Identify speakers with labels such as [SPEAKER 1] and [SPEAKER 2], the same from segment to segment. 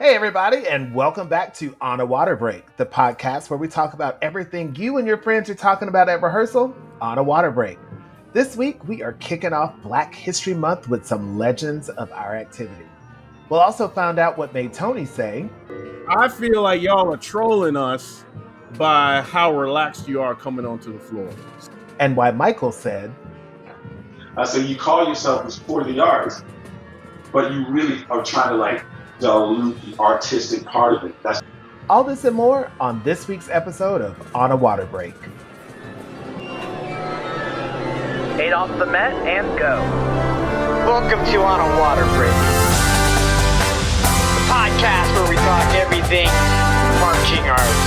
[SPEAKER 1] Hey, everybody, and welcome back to On a Water Break, the podcast where we talk about everything you and your friends are talking about at rehearsal on a water break. This week, we are kicking off Black History Month with some legends of our activity. We'll also find out what made Tony say,
[SPEAKER 2] I feel like y'all are trolling us by how relaxed you are coming onto the floor.
[SPEAKER 1] And why Michael said,
[SPEAKER 3] I said, you call yourself the sport of the arts, but you really are trying to dilute the artistic part of it. That's
[SPEAKER 1] all this and more on this week's episode of On a Water Break.
[SPEAKER 4] 8 off the mat and go.
[SPEAKER 5] Welcome to On a Water Break, the podcast where we talk everything marching arts.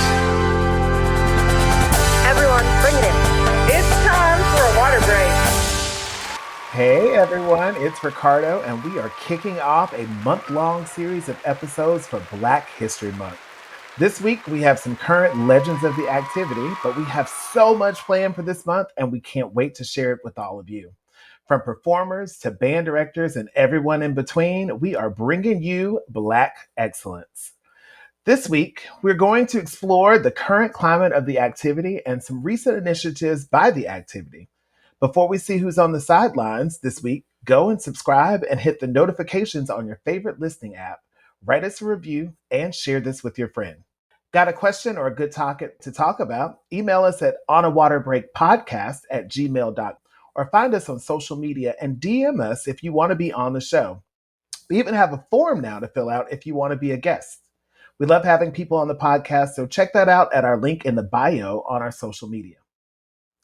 [SPEAKER 6] Everyone, bring it in. It's time for a water break.
[SPEAKER 1] Hey everyone, it's Ricardo, and we are kicking off a month-long series of episodes for Black History Month. This week, we have some current legends of the activity, but we have so much planned for this month, and we can't wait to share it with all of you. From performers to band directors and everyone in between, we are bringing you Black excellence. This week, we're going to explore the current climate of the activity and some recent initiatives by the activity. Before we see who's on the sidelines this week, go and subscribe and hit the notifications on your favorite listening app. Write us a review and share this with your friend. Got a question or a good topic to talk about? Email us at onawaterbreakpodcast@gmail.com or find us on social media and DM us if you want to be on the show. We even have a form now to fill out if you want to be a guest. We love having people on the podcast, so check that out at our link in the bio on our social media.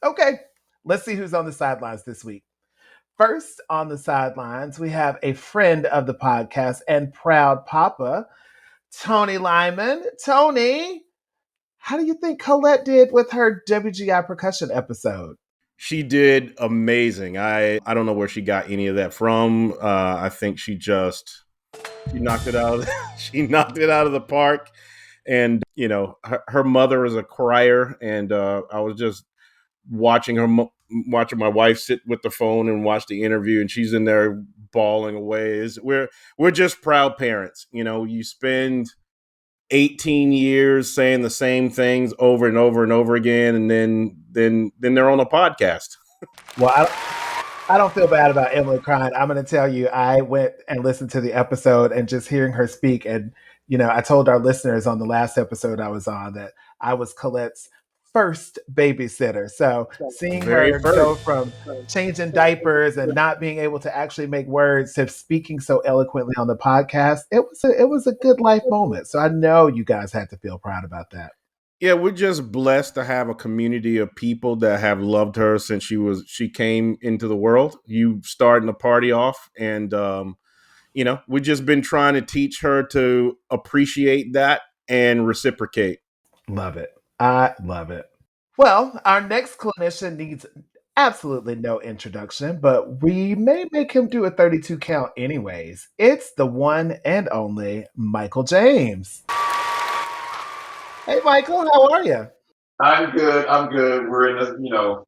[SPEAKER 1] Okay. Let's see who's on the sidelines this week. First on the sidelines, we have a friend of the podcast and proud papa, Tony Lymon. Tony, how do you think Colette did with her WGI percussion episode?
[SPEAKER 2] She did amazing. I don't know where she got any of that from. I think she knocked it out. She knocked it out of the park. And you know, her mother is a crier, and I was just watching my wife sit with the phone and watch the interview, and she's in there bawling away. We're just proud parents. You know, you spend 18 years saying the same things over and over and over again, and then they're on a podcast.
[SPEAKER 1] Well, I don't feel bad about Emily crying. I'm going to tell you, I went and listened to the episode and just hearing her speak. And, you know, I told our listeners on the last episode I was on that I was Colette's first babysitter. So seeing her go from changing diapers and not being able to actually make words to speaking so eloquently on the podcast, it was a good life moment. So I know you guys had to feel proud about that.
[SPEAKER 2] Yeah, we're just blessed to have a community of people that have loved her since she came into the world. You starting the party off, and you know, we've just been trying to teach her to appreciate that and reciprocate.
[SPEAKER 1] Love it. I love it. Well, our next clinician needs absolutely no introduction, but we may make him do a 32 count anyways. It's the one and only Michael James. Hey, Michael, how are you?
[SPEAKER 3] I'm good. We're in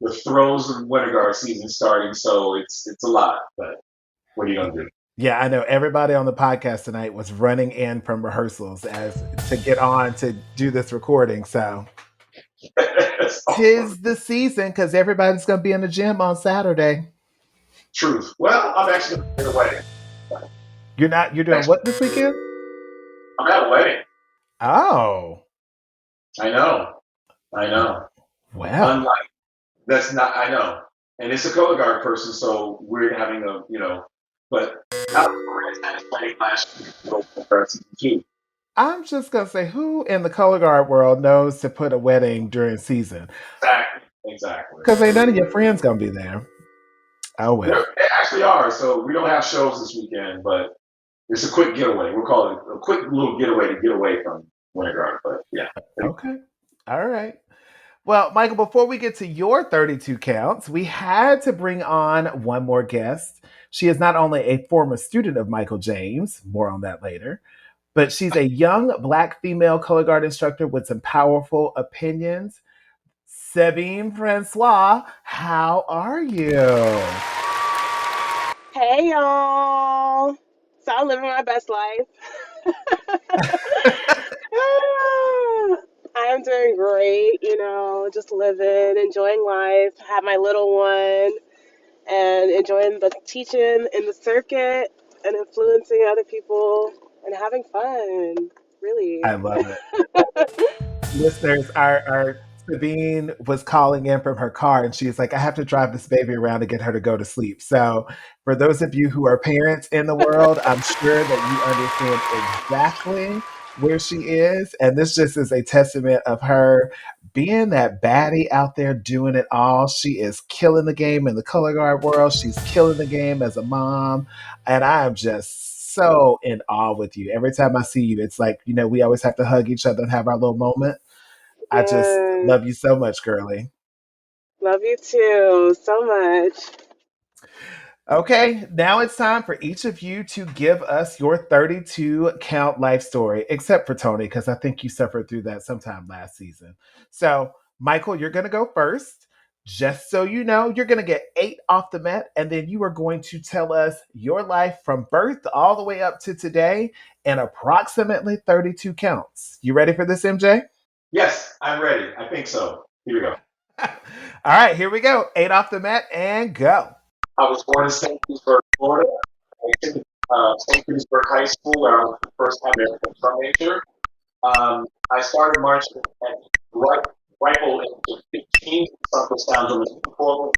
[SPEAKER 3] the throes of winter guard season starting, so it's a lot. But what are you gonna do?
[SPEAKER 1] Yeah, I know everybody on the podcast tonight was running in from rehearsals to get on to do this recording. So tis the season because everybody's going to be in the gym on Saturday.
[SPEAKER 3] Truth. Well, I'm actually at a wedding.
[SPEAKER 1] You're doing what this weekend?
[SPEAKER 3] I'm at a wedding.
[SPEAKER 1] Oh.
[SPEAKER 3] I know.
[SPEAKER 1] Wow.
[SPEAKER 3] I know. And it's a color guard person, so we're having but I was playing last year.
[SPEAKER 1] I'm just going to say, who in the color guard world knows to put a wedding during season?
[SPEAKER 3] Exactly.
[SPEAKER 1] Because ain't none of your friends going to be there. Oh, well.
[SPEAKER 3] They actually are. So we don't have shows this weekend, but it's a quick getaway. We'll call it a quick little getaway to get away from winter guard. But yeah.
[SPEAKER 1] Okay. All right. Well, Michael, before we get to your 32 counts, we had to bring on one more guest. She is not only a former student of Michael James, more on that later, but she's a young Black female color guard instructor with some powerful opinions. Sabine François, how are you?
[SPEAKER 6] Hey, y'all. So I'm living my best life.
[SPEAKER 7] doing great, just living, enjoying life, have my little one, and enjoying the teaching in the circuit and influencing other people and having fun, really.
[SPEAKER 1] I love it. Listeners, our Sabine was calling in from her car and she's like, I have to drive this baby around to get her to go to sleep. So, for those of you who are parents in the world, I'm sure that you understand exactly where she is. And this just is a testament of her being that baddie out there doing it all. She is killing the game in the color guard world, she's killing the game as a mom. And I am just so in awe with you. Every time I see you, it's like, we always have to hug each other and have our little moment. I just
[SPEAKER 7] Yes.
[SPEAKER 1] love you so much, girly.
[SPEAKER 7] Love you too, so much.
[SPEAKER 1] Okay, now it's time for each of you to give us your 32 count life story, except for Tony, because I think you suffered through that sometime last season. So, Michael, you're going to go first. Just so you know, you're going to get 8 off the Met, and then you are going to tell us your life from birth all the way up to today in approximately 32 counts. You ready for this, MJ?
[SPEAKER 3] Yes, I'm ready. I think so. Here we go.
[SPEAKER 1] All right, here we go. 8 off the Met and go.
[SPEAKER 3] I was born in St. Petersburg, Florida. I attended St. Petersburg High School, where I was the first American drum major. I started marching at rifle age 15, some was down to the school.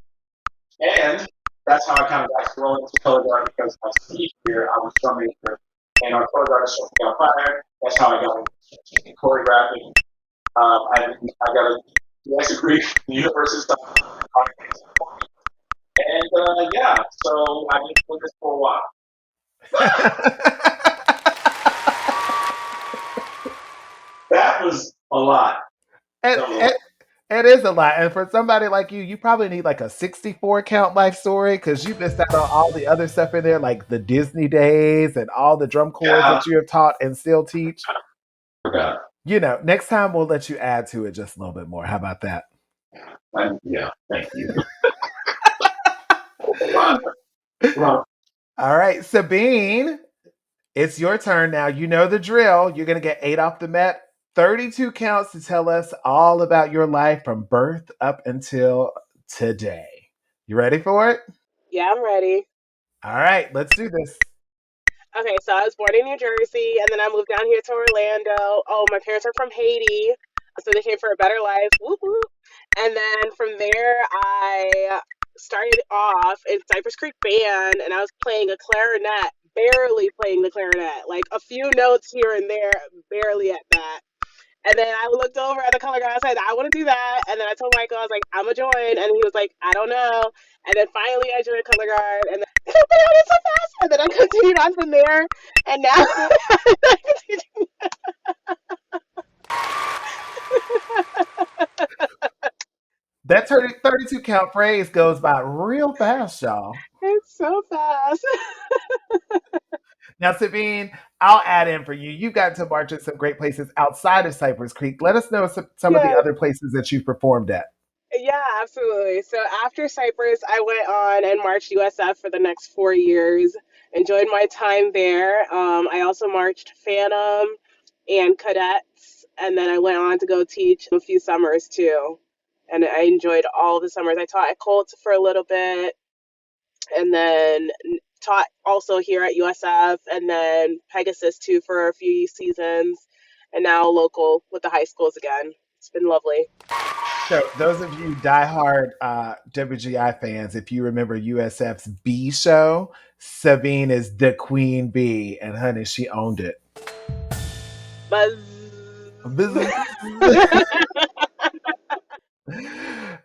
[SPEAKER 3] And that's how I kind of got thrown into color guard, because my senior year I was drum major, and our color guard instructor got fired. That's how I got into choreographing. I got a US degree from the University of and yeah, so I've been doing this for a while. That was a lot.
[SPEAKER 1] It is a lot. And for somebody like you probably need like a 64 count life story because you missed out on all the other stuff in there, like the Disney days and all the drum corps that you have taught and still teach.
[SPEAKER 3] Forgot.
[SPEAKER 1] Next time we'll let you add to it just a little bit more. How about that?
[SPEAKER 3] Yeah, thank you.
[SPEAKER 1] All right, Sabine, it's your turn now. You know the drill. You're going to get 8 off the Met, 32 counts to tell us all about your life from birth up until today. You ready for it?
[SPEAKER 7] Yeah, I'm ready.
[SPEAKER 1] All right, let's do this.
[SPEAKER 7] Okay, so I was born in New Jersey, and then I moved down here to Orlando. Oh, my parents are from Haiti, so they came for a better life. Whoop, whoop. And then from there, I started off in Cypress Creek Band, and I was playing a clarinet, barely playing the clarinet, like a few notes here and there, barely at that. And then I looked over at the color guard. I said, I want to do that. And then I told Michael, I was like, I'm going to join. And he was like, I don't know. And then finally I joined color guard. And then I it so fast. And then I continued on from there. And now
[SPEAKER 1] That 32 count phrase goes by real fast, y'all.
[SPEAKER 7] It's so fast.
[SPEAKER 1] Now, Sabine, I'll add in for you. You've gotten to march at some great places outside of Cypress Creek. Let us know some of the other places that you've performed at.
[SPEAKER 7] Yeah, absolutely. So after Cypress, I went on and marched USF for the next 4 years. Enjoyed my time there. I also marched Phantom and Cadets, and then I went on to go teach a few summers too. And I enjoyed all the summers. I taught at Colts for a little bit, and then taught also here at USF, and then Pegasus too for a few seasons, and now local with the high schools again. It's been lovely.
[SPEAKER 1] So, those of you diehard WGI fans, if you remember USF's B show, Sabine is the queen bee, and honey, she owned it.
[SPEAKER 7] Buzz.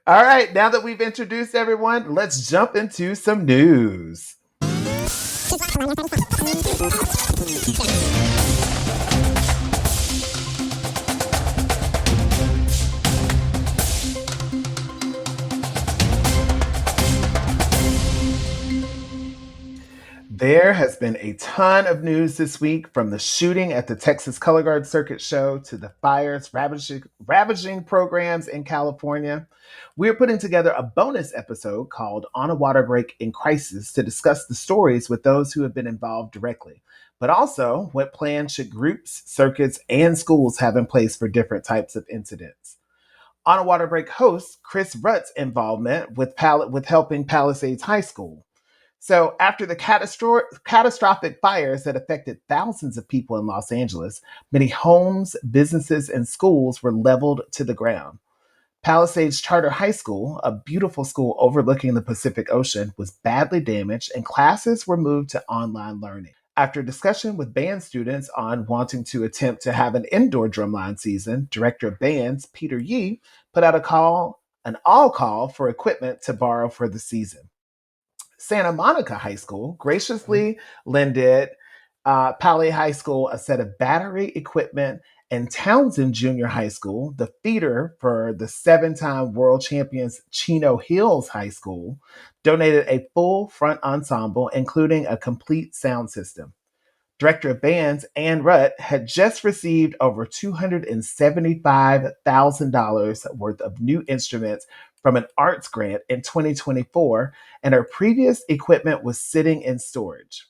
[SPEAKER 1] All right, now that we've introduced everyone, let's jump into some news. There has been a ton of news this week, from the shooting at the Texas Color Guard Circuit Show to the fires ravaging programs in California. We're putting together a bonus episode called On a Water Break in Crisis to discuss the stories with those who have been involved directly. but also what plans should groups, circuits, and schools have in place for different types of incidents. On a water break host, Chris Rutt's involvement with helping Palisades High School. So, after the catastrophic fires that affected thousands of people in Los Angeles, many homes, businesses, and schools were leveled to the ground. Palisades Charter High School, a beautiful school overlooking the Pacific Ocean, was badly damaged and classes were moved to online learning. After discussion with band students on wanting to attempt to have an indoor drumline season, Director of Bands Peter Yee put out an all call for equipment to borrow for the season. Santa Monica High School graciously lended Pali High School a set of battery equipment, and Townsend Junior High School, the feeder for the 7-time world champions Chino Hills High School, donated a full front ensemble, including a complete sound system. Director of Bands Ann Rutt had just received over $275,000 worth of new instruments from an arts grant in 2024, and her previous equipment was sitting in storage.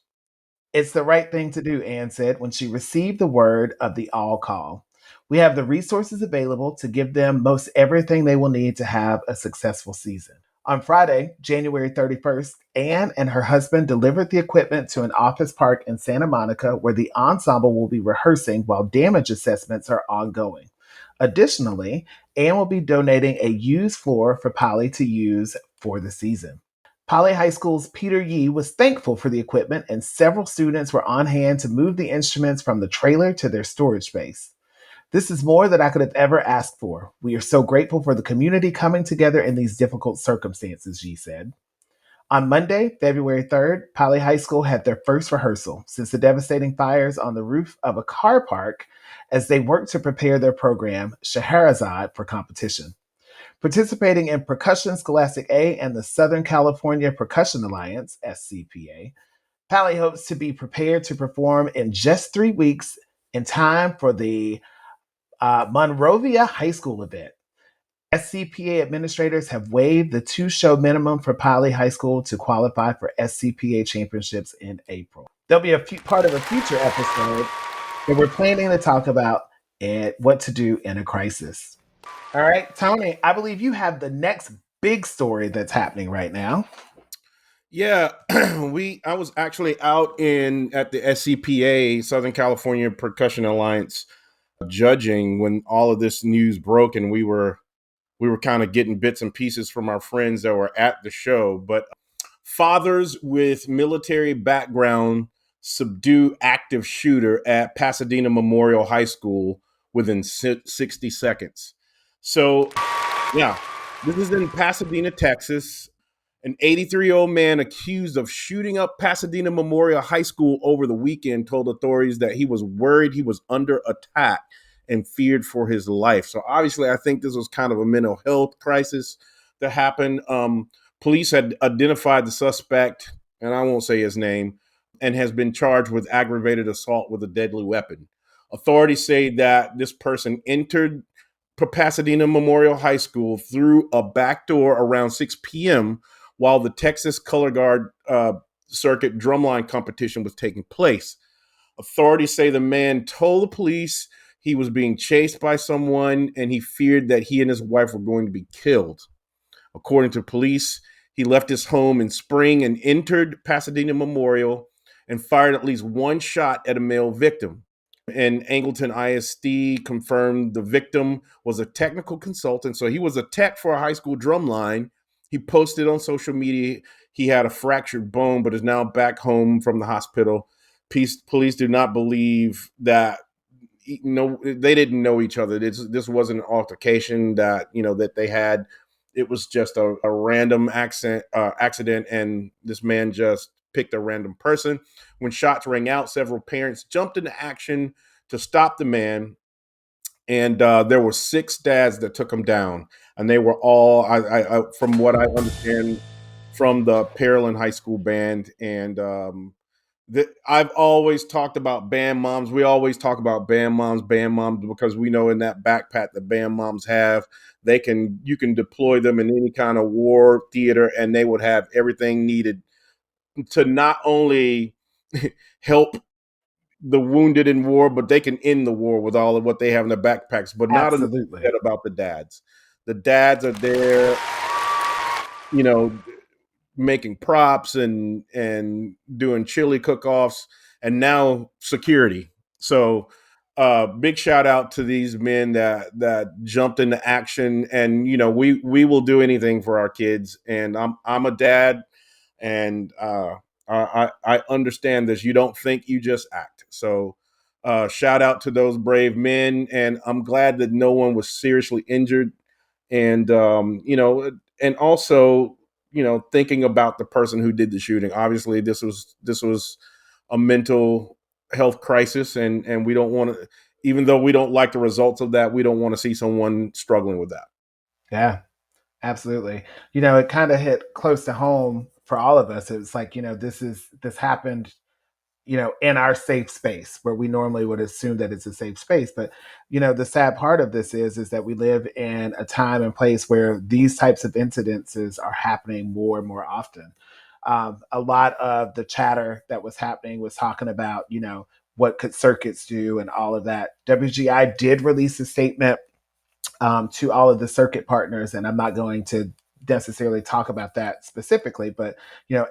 [SPEAKER 1] It's the right thing to do, Ann said when she received the word of the all call. We have the resources available to give them most everything they will need to have a successful season. On Friday, January 31st, Ann and her husband delivered the equipment to an office park in Santa Monica where the ensemble will be rehearsing while damage assessments are ongoing. Additionally, Ann will be donating a used floor for Polly to use for the season. Poly High School's Peter Yee was thankful for the equipment, and several students were on hand to move the instruments from the trailer to their storage space. This is more than I could have ever asked for. We are so grateful for the community coming together in these difficult circumstances, Yee said. On Monday, February 3rd, Poly High School had their first rehearsal since the devastating fires on the roof of a car park as they worked to prepare their program, Scheherazade, for competition. Participating in Percussion Scholastic A and the Southern California Percussion Alliance, SCPA, Pally hopes to be prepared to perform in just 3 weeks in time for the Monrovia High School event. SCPA administrators have waived the 2-show minimum for Pali High School to qualify for SCPA championships in April. There'll be part of a future episode that we're planning to talk about what to do in a crisis. All right, Tony, I believe you have the next big story that's happening right now.
[SPEAKER 2] Yeah, I was actually out at the SCPA, Southern California Percussion Alliance, judging when all of this news broke, and we were kind of getting bits and pieces from our friends that were at the show. But fathers with military background subdue active shooter at Pasadena Memorial High School within 60 seconds. So, yeah, this is in Pasadena, Texas. An 83-year-old man accused of shooting up Pasadena Memorial High School over the weekend told authorities that he was worried he was under attack and feared for his life. So obviously, I think this was kind of a mental health crisis that happened. Police had identified the suspect, and I won't say his name, and has been charged with aggravated assault with a deadly weapon. Authorities say that this person entered Pasadena Memorial High School through a back door around 6 p.m. while the Texas Color Guard Circuit Drumline competition was taking place. Authorities say the man told the police he was being chased by someone and he feared that he and his wife were going to be killed. According to police, he left his home in spring and entered Pasadena Memorial and fired at least one shot at a male victim. And Angleton ISD confirmed the victim was a technical consultant. So he was a tech for a high school drum line. He posted on social media he had a fractured bone, but is now back home from the hospital. Police do not believe that they didn't know each other. This wasn't an altercation that they had. It was just a random accident, and this man just picked a random person. When shots rang out, several parents jumped into action to stop the man, and there were 6 dads that took him down, and they were all, from what I understand, from the Pearland High School band. And I've always talked about band moms. We always talk about band moms, because we know in that backpack that band moms have, you can deploy them in any kind of war theater, and they would have everything needed to not only help the wounded in war, but they can end the war with all of what they have in their backpacks. But not enough
[SPEAKER 1] Absolutely.
[SPEAKER 2] said about the dads. The dads are there, you know, making props and doing chili cook-offs, and now security. So big shout out to these men that jumped into action. And we will do anything for our kids. And I'm a dad, and I understand this. You don't think, you just act. So shout out to those brave men, and I'm glad that no one was seriously injured. And and also, thinking about the person who did the shooting. Obviously, this was a mental health crisis, and we don't want to, even though we don't like the results of that, we don't want to see someone struggling with that.
[SPEAKER 1] Yeah, absolutely. It kind of hit close to home for all of us. It was like, this happened, in our safe space where we normally would assume that it's a safe space. But, the sad part of this is that we live in a time and place where these types of incidences are happening more and more often. A lot of the chatter that was happening was talking about, what could circuits do and all of that. WGI did release a statement to all of the circuit partners, and I'm not going to necessarily talk about that specifically, but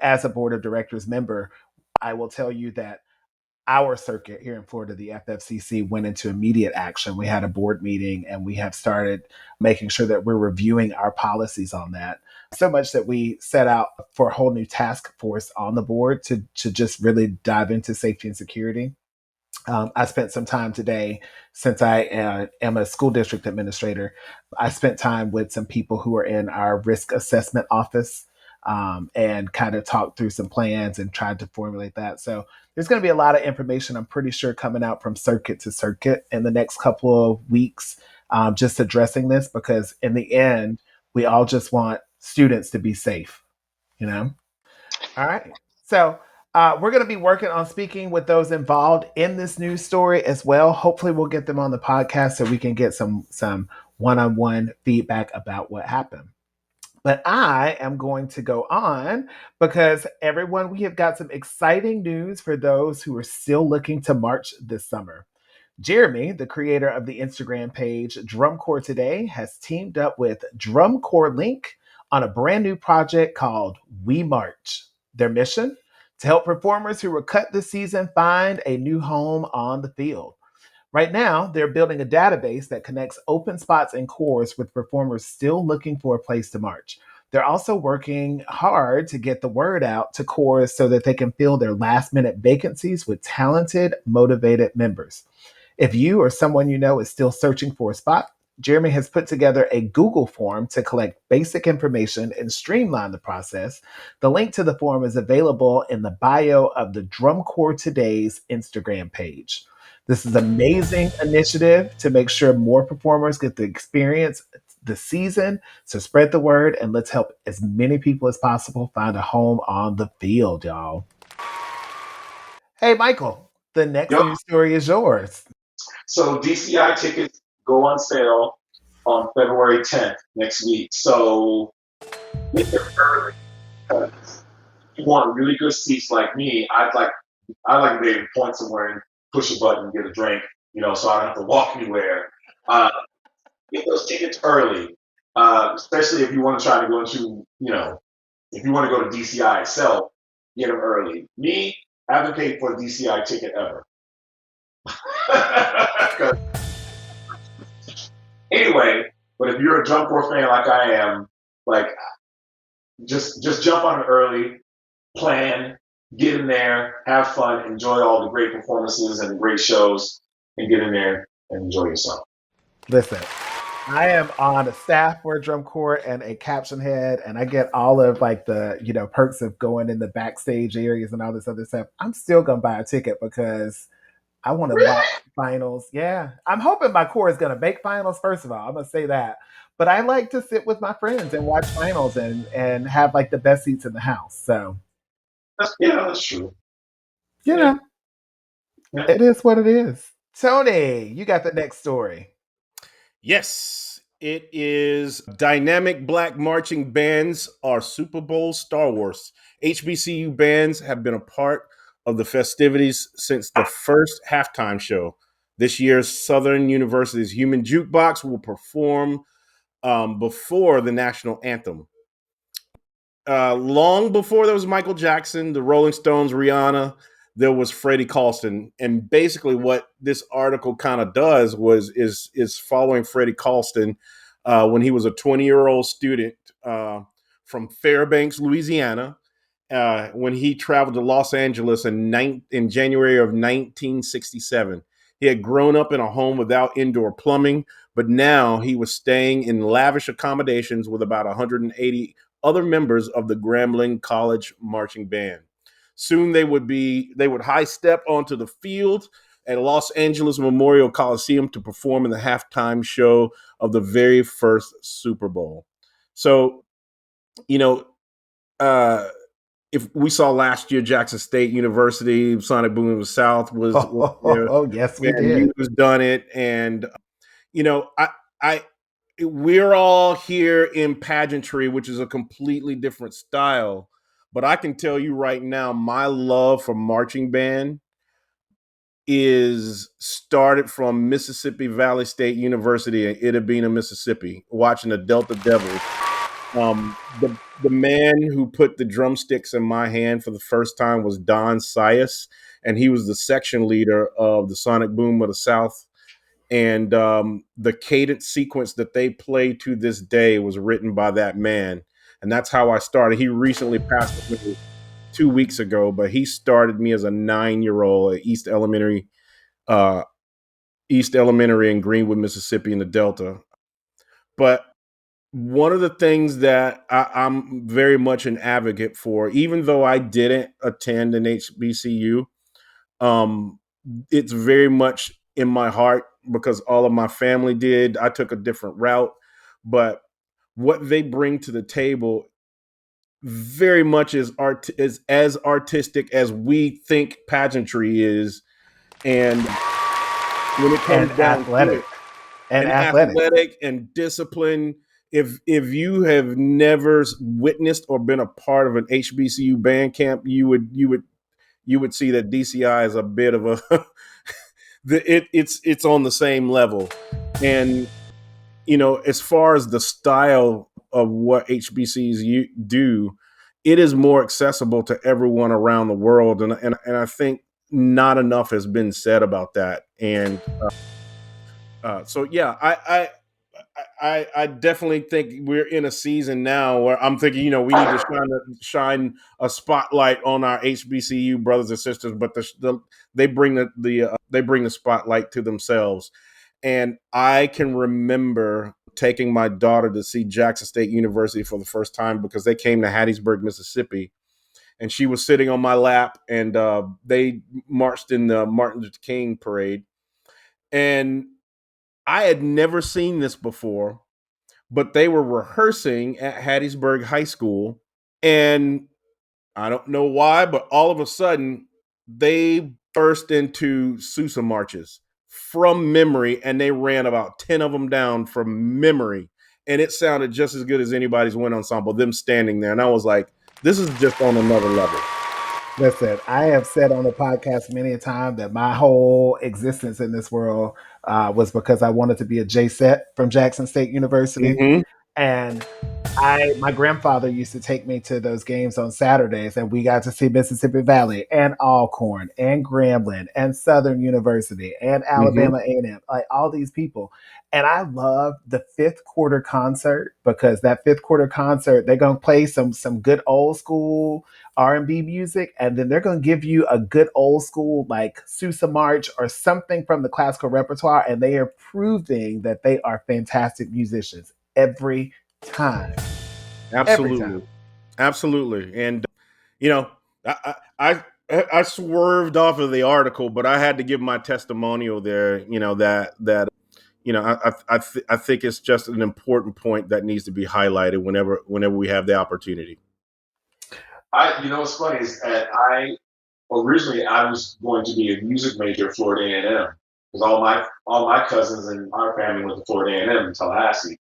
[SPEAKER 1] as a board of directors member, I will tell you that our circuit here in Florida, the FFCC, went into immediate action. We had a board meeting and we have started making sure that we're reviewing our policies on that. So much that we set out for a whole new task force on the board to just really dive into safety and security. I spent some time today, since I am a school district administrator. I spent time with some people who are in our risk assessment office, and kind of talked through some plans and tried to formulate that. So there's going to be a lot of information, I'm pretty sure, coming out from circuit to circuit in the next couple of weeks, just addressing this, because in the end, we all just want students to be safe, you know? All right. So we're going to be working on speaking with those involved in this news story as well. Hopefully, we'll get them on the podcast so we can get some one-on-one feedback about what happened. But I am going to go on because everyone, we have got some exciting news for those who are still looking to march this summer. Jeremy, the creator of the Instagram page Drum Corps Today, has teamed up with Drum Corps Link on a brand new project called We March. Their mission? To help performers who were cut this season find a new home on the field. Right now, they're building a database that connects open spots and corps with performers still looking for a place to march. They're also working hard to get the word out to corps so that they can fill their last minute vacancies with talented, motivated members. If you or someone you know is still searching for a spot, Jeremy has put together a Google form to collect basic information and streamline the process. The link to the form is available in the bio of the Drum Corps Today's Instagram page. This is an amazing initiative to make sure more performers get the experience the season. So spread the word and let's help as many people as possible find a home on the field, y'all. Hey, Michael, the next
[SPEAKER 3] Yep.
[SPEAKER 1] news story is yours.
[SPEAKER 3] So DCI tickets go on sale on February 10th next week. So get there early. If you want really good seats like me, I like to be able to point somewhere and push a button and get a drink, so I don't have to walk anywhere. Get those tickets early, especially if you want to try to go into, if you want to go to DCI itself, get them early. Me, I haven't paid for a DCI ticket ever. Anyway, but if you're a drum corps fan like I am, like just jump on it early, plan, get in there, have fun, enjoy all the great performances and great shows, and get in there and enjoy yourself.
[SPEAKER 1] Listen, I am on a staff for a drum corps and a caption head, and I get all of like the perks of going in the backstage areas and all this other stuff. I'm still gonna buy a ticket because I want to watch finals. Yeah, I'm hoping my corps is gonna make finals. First of all, I'm gonna say that, but I like to sit with my friends and watch finals and have like the best seats in the house. So
[SPEAKER 3] That's true.
[SPEAKER 1] yeah.
[SPEAKER 3] Yeah.
[SPEAKER 1] It is what it is. Tony, you got the next story.
[SPEAKER 2] Yes, it is dynamic black marching bands are Super Bowl Star Wars. HBCU bands have been a part of the festivities since the first halftime show. This year's Southern University's Human Jukebox will perform before the national anthem. Long before there was Michael Jackson, the Rolling Stones, Rihanna, there was Freddie Colston, and basically what this article kind of does is following Freddie Colston when he was a 20-year-old student from Fairbanks, Louisiana, when he traveled to Los Angeles in January of 1967. He had grown up in a home without indoor plumbing, but now he was staying in lavish accommodations with about 180 other members of the Grambling College marching band. Soon they would high step onto the field at Los Angeles Memorial Coliseum to perform in the halftime show of the very first Super Bowl. So, if we saw last year, Jackson State University, Sonic Boom of the South was
[SPEAKER 1] yes, we
[SPEAKER 2] and
[SPEAKER 1] did.
[SPEAKER 2] you was done it, and we're all here in pageantry, which is a completely different style. But I can tell you right now, my love for marching band is started from Mississippi Valley State University in Itta Bena, Mississippi, watching the Delta Devils. The man who put the drumsticks in my hand for the first time was Don Sias, and he was the section leader of the Sonic Boom of the South. And the cadence sequence that they play to this day was written by that man. And that's how I started. He recently passed away 2 weeks ago, but he started me as a 9-year-old at East Elementary in Greenwood, Mississippi in the Delta. But one of the things that I'm very much an advocate for, even though I didn't attend an HBCU, it's very much in my heart because all of my family did. I took a different route, but what they bring to the table very much is as artistic as we think pageantry is, and when it comes down
[SPEAKER 1] athletic.
[SPEAKER 2] to it, and athletic and discipline. If you have never witnessed or been a part of an HBCU band camp, you would see that DCI is a bit of a it's on the same level. And as far as the style of what HBCUs do, it is more accessible to everyone around the world, and I think not enough has been said about that. And so yeah, I definitely think we're in a season now where I'm thinking, we need to shine a spotlight on our HBCU brothers and sisters, but they bring the spotlight to themselves. And I can remember taking my daughter to see Jackson State University for the first time because they came to Hattiesburg, Mississippi, and she was sitting on my lap, and they marched in the Martin Luther King parade, and I had never seen this before, but they were rehearsing at Hattiesburg High School. And I don't know why, but all of a sudden they burst into Sousa marches from memory, and they ran about 10 of them down from memory. And it sounded just as good as anybody's wind ensemble, them standing there. And I was like, this is just on another level.
[SPEAKER 1] Listen, I have said on the podcast many a time that my whole existence in this world was because I wanted to be a JSET from Jackson State University.
[SPEAKER 2] Mm-hmm.
[SPEAKER 1] And my grandfather used to take me to those games on Saturdays, and we got to see Mississippi Valley and Alcorn and Grambling and Southern University and Alabama A&M, like all these people. And I love the fifth quarter concert because that fifth quarter concert, they're going to play some good old school R&B music, and then they're going to give you a good old school like Sousa March or something from the classical repertoire, and they are proving that they are fantastic musicians every time.
[SPEAKER 2] Absolutely. And I swerved off of the article, but I had to give my testimonial there. I think it's just an important point that needs to be highlighted whenever we have the opportunity.
[SPEAKER 3] What's funny is that originally I was going to be a music major at Florida A&M because all my cousins and our family went to Florida A&M in Tallahassee.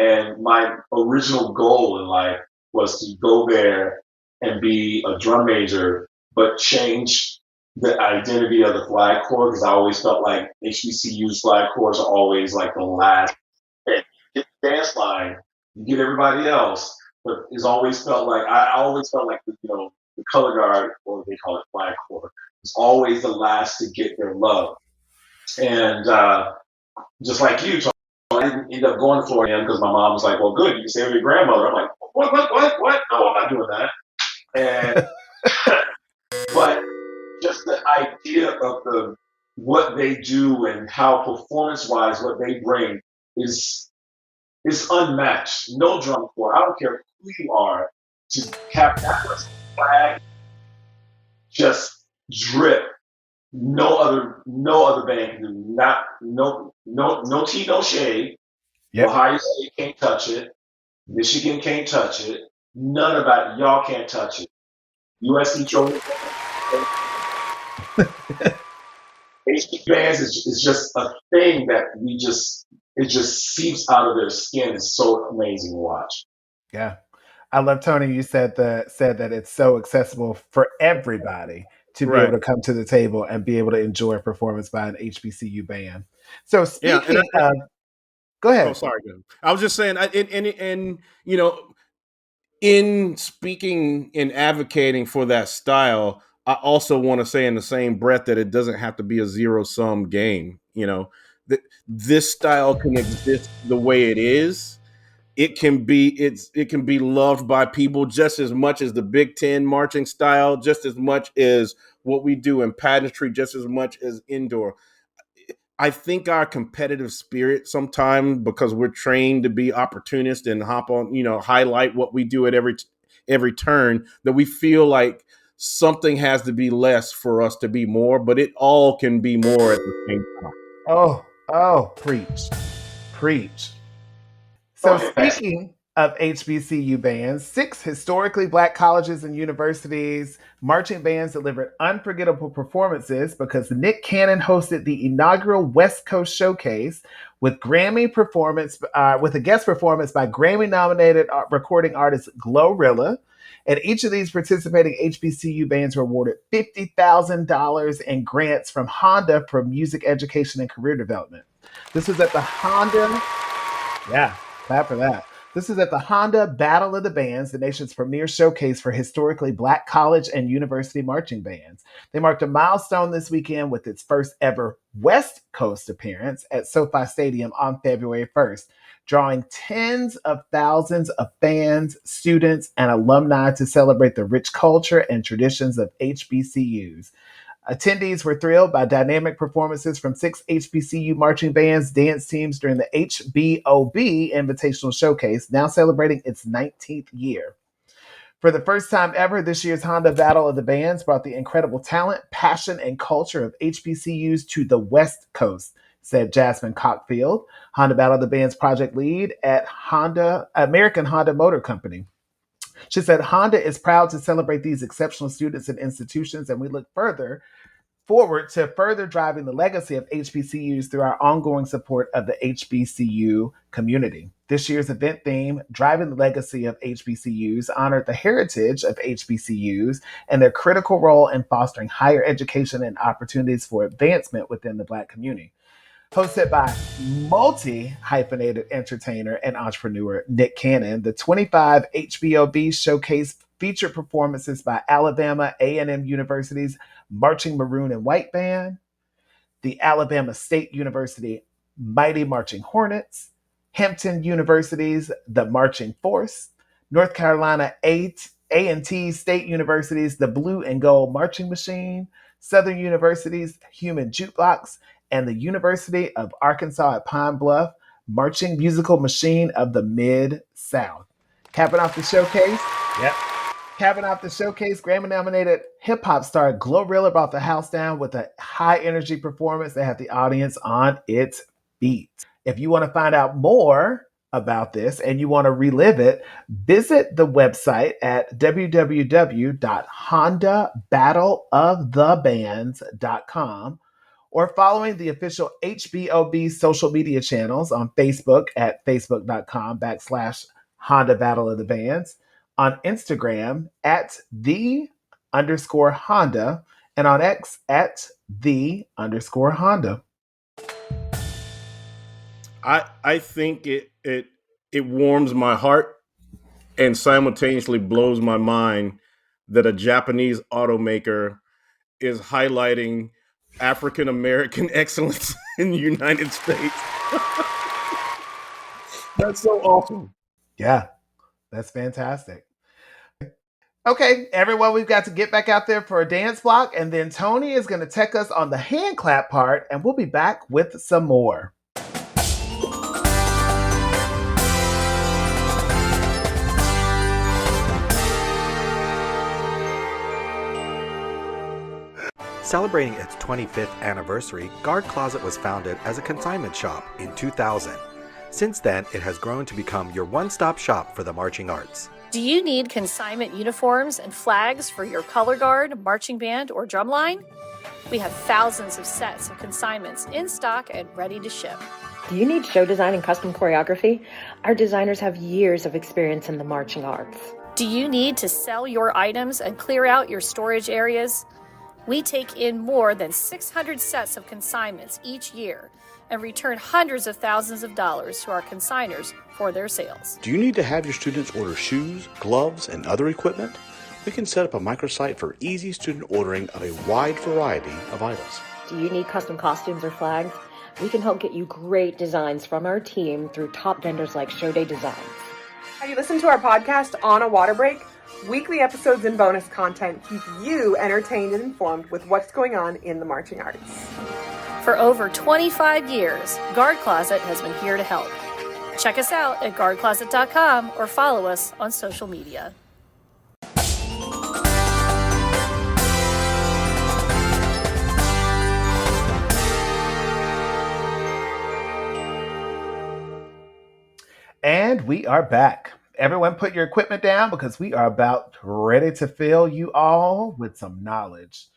[SPEAKER 3] And my original goal in life was to go there and be a drum major, but change the identity of the flag corps because I always felt like HBCU's flag corps are always like the last. Hey, get the dance line, you get everybody else, but it's always felt like I always felt like the color guard, or they call it flag corps, is always the last to get their love. And just like you, I didn't end up going for him because my mom was like, "Well, good, you can stay with your grandmother." I'm like, "What? No, I'm not doing that." And but just the idea of what they do and how performance-wise what they bring is unmatched. No drum corps. I don't care who you are to have that much flag just drip. No other band can do. Not no tea, no shade.
[SPEAKER 1] Yep.
[SPEAKER 3] Ohio State can't touch it. Michigan can't touch it. None of that. Y'all can't touch it. USC Trojans. HB bands is just a thing that it just seeps out of their skin. It's so amazing to watch.
[SPEAKER 1] Yeah. I love, Tony, you said that it's so accessible for everybody to be able
[SPEAKER 2] Right.
[SPEAKER 1] to come to the table and be able to enjoy a performance by an HBCU band. So
[SPEAKER 2] Yeah.
[SPEAKER 1] speaking of, go
[SPEAKER 2] Oh,
[SPEAKER 1] ahead.
[SPEAKER 2] sorry. I was just saying, and in speaking and advocating for that style, I also want to say in the same breath that it doesn't have to be a zero-sum game. That this style can exist the way it is. It can be loved by people just as much as the Big Ten marching style, just as much as what we do in pageantry, just as much as indoor. I think our competitive spirit sometimes, because we're trained to be opportunists and hop on, highlight what we do at every turn, that we feel like something has to be less for us to be more, but it all can be more at the same time.
[SPEAKER 1] Preach. Preach.
[SPEAKER 3] Go
[SPEAKER 1] So
[SPEAKER 3] ahead, Pastor.
[SPEAKER 1] speaking of HBCU bands, 6 historically Black colleges and universities marching bands delivered unforgettable performances because Nick Cannon hosted the inaugural West Coast Showcase with with a guest performance by Grammy-nominated recording artist Glorilla. And each of these participating HBCU bands were awarded $50,000 in grants from Honda for music education and career development. This was at the Honda. Yeah, clap for that. This is at the Honda Battle of the Bands, the nation's premier showcase for historically Black college and university marching bands. They marked a milestone this weekend with its first ever West Coast appearance at SoFi Stadium on February 1st, drawing tens of thousands of fans, students, and alumni to celebrate the rich culture and traditions of HBCUs. Attendees were thrilled by dynamic performances from 6 HBCU marching bands, dance teams during the HBOB Invitational Showcase, now celebrating its 19th year. For the first time ever, this year's Honda Battle of the Bands brought the incredible talent, passion, and culture of HBCUs to the West Coast, said Jasmine Cockfield, Honda Battle of the Bands project lead at American Honda Motor Company. She said, Honda is proud to celebrate these exceptional students and institutions, and we look forward to further driving the legacy of HBCUs through our ongoing support of the HBCU community. This year's event theme, Driving the Legacy of HBCUs, honored the heritage of HBCUs and their critical role in fostering higher education and opportunities for advancement within the Black community. Hosted by multi-hyphenated entertainer and entrepreneur Nick Cannon, the 25 HBOB showcase featured performances by Alabama A&M University's Marching Maroon and White Band, the Alabama State University Mighty Marching Hornets, Hampton University's The Marching Force, North Carolina A&T State University's The Blue and Gold Marching Machine, Southern University's Human Jukebox, and the University of Arkansas at Pine Bluff Marching Musical Machine of the Mid-South. Capping off the showcase, Grammy-nominated hip-hop star Glorilla brought the house down with a high-energy performance that had the audience on its feet. If you want to find out more about this and you want to relive it, visit the website at www.hondabattleofthebands.com or following the official HBOB social media channels on Facebook at facebook.com/Honda Battle of the Bands, on Instagram at _Honda, and on X at @the_Honda.
[SPEAKER 2] I think it warms my heart and simultaneously blows my mind that a Japanese automaker is highlighting African American excellence in the United States. That's so awesome.
[SPEAKER 1] Yeah, that's fantastic. Okay, everyone, we've got to get back out there for a dance block, and then Tony is going to take us on the hand clap part, and we'll be back with some more.
[SPEAKER 8] Celebrating its 25th anniversary, Guard Closet was founded as a consignment shop in 2000. Since then, it has grown to become your one-stop shop for the marching arts.
[SPEAKER 9] Do you need consignment uniforms and flags for your color guard, marching band, or drumline? We have thousands of sets of consignments in stock and ready to ship.
[SPEAKER 10] Do you need show design and custom choreography? Our designers have years of experience in the marching arts.
[SPEAKER 9] Do you need to sell your items and clear out your storage areas? We take in more than 600 sets of consignments each year and return hundreds of thousands of dollars to our consigners for their sales.
[SPEAKER 11] Do you need to have your students order shoes, gloves, and other equipment? We can set up a microsite for easy student ordering of a wide variety of items.
[SPEAKER 10] Do you need custom costumes or flags? We can help get you great designs from our team through top vendors like Show Day Designs.
[SPEAKER 6] Have you listened to our podcast On a Water Break? Weekly episodes and bonus content keep you entertained and informed with what's going on in the marching arts.
[SPEAKER 9] For over 25 years, Guard Closet has been here to help. Check us out at guardcloset.com or follow us on social media.
[SPEAKER 1] And we are back. Everyone put your equipment down because we are about ready to fill you all with some knowledge.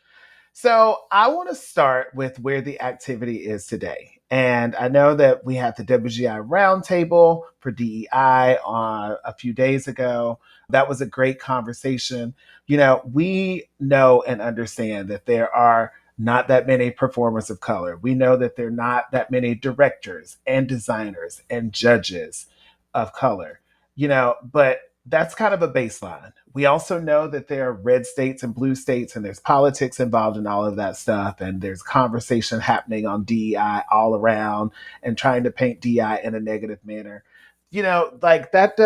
[SPEAKER 1] So I want to start with where the activity is today. And I know that we had the WGI Roundtable for DEI on a few days ago. That was a great conversation. You know, we know and understand that there are not that many performers of color. We know that there are not that many directors and designers and judges of color. You know, but that's kind of a baseline. We also know that there are red states and blue states, and there's politics involved in all of that stuff. And there's conversation happening on DEI all around and trying to paint DEI in a negative manner. You know, like that's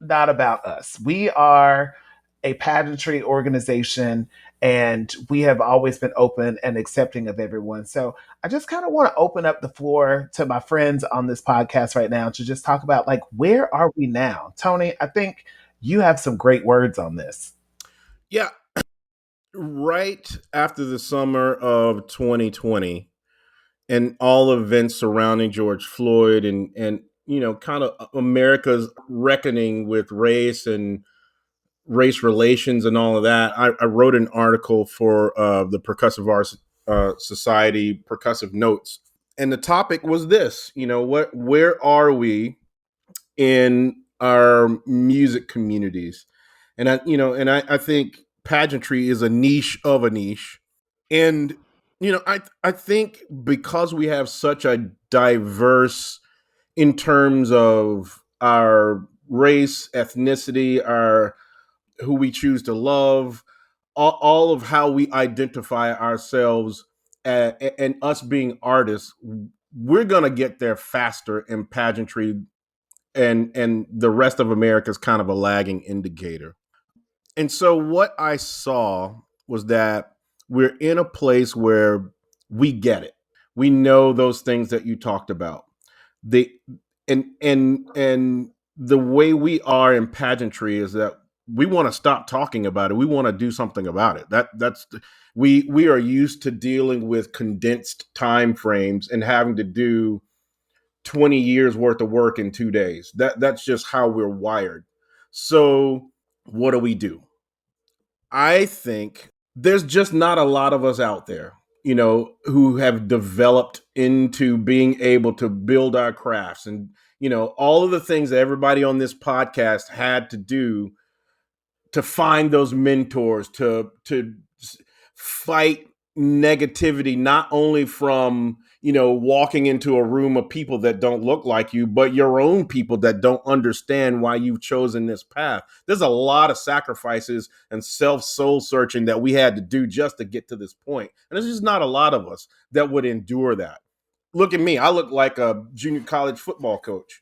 [SPEAKER 1] not about us. We are a pageantry organization, and we have always been open and accepting of everyone. So I just kind of want to open up the floor to my friends on this podcast right now to just talk about, like, where are we now? Tony, I think you have some great words on this.
[SPEAKER 2] Yeah. Right after the summer of 2020 and all events surrounding George Floyd and you know, kind of America's reckoning with race and race relations and all of that, I wrote an article for the Percussive Arts Society Percussive Notes. And the topic was this, you know, where are we in our music communities? And I think pageantry is a niche of a niche. And, you know, I think because we have such a diverse in terms of our race, ethnicity, our who we choose to love, all of how we identify ourselves and us being artists, we're going to get there faster in pageantry, and the rest of America is kind of a lagging indicator. And so what I saw was that we're in a place where we get it. We know those things that you talked about. And the way we are in pageantry is that we want to stop talking about it. We want to do something about it. We are used to dealing with condensed time frames and having to do 20 years worth of work in 2 days. That's just how we're wired. So what do? I think there's just not a lot of us out there, you know, who have developed into being able to build our crafts and, you know, all of the things that everybody on this podcast had to do find those mentors, to fight negativity, not only from, walking into a room of people that don't look like you, but your own people that don't understand why you've chosen this path. There's a lot of sacrifices and soul searching that we had to do just to get to this point. And there's just not a lot of us that would endure that. Look at me. I look like a junior college football coach.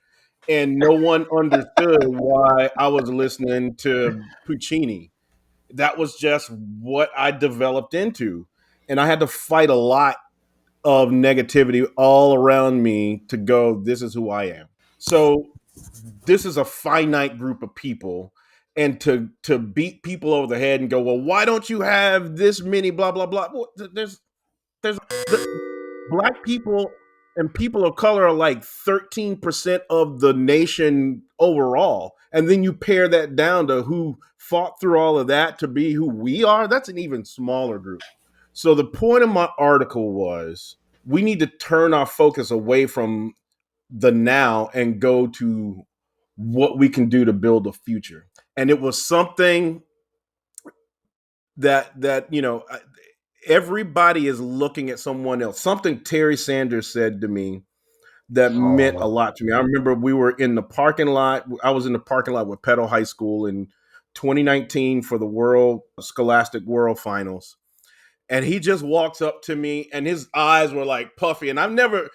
[SPEAKER 2] And no one understood why I was listening to Puccini. That was just what I developed into. And I had to fight a lot of negativity all around me to go, this is who I am. So this is a finite group of people. And to beat people over the head and go, well, why don't you have this many blah, blah, blah. Well, there's Black people and people of color are like 13% of the nation overall. And then you pare that down to who fought through all of that to be who we are. That's an even smaller group. So the point of my article was we need to turn our focus away from the now and go to what we can do to build a future. And it was something that everybody is looking at someone else. Something Terry Sanders said to me that meant a lot to me. I remember we were in the parking lot. I was in the parking lot with Petal High School in 2019 for the Scholastic World Finals. And he just walks up to me and his eyes were like puffy. And I've never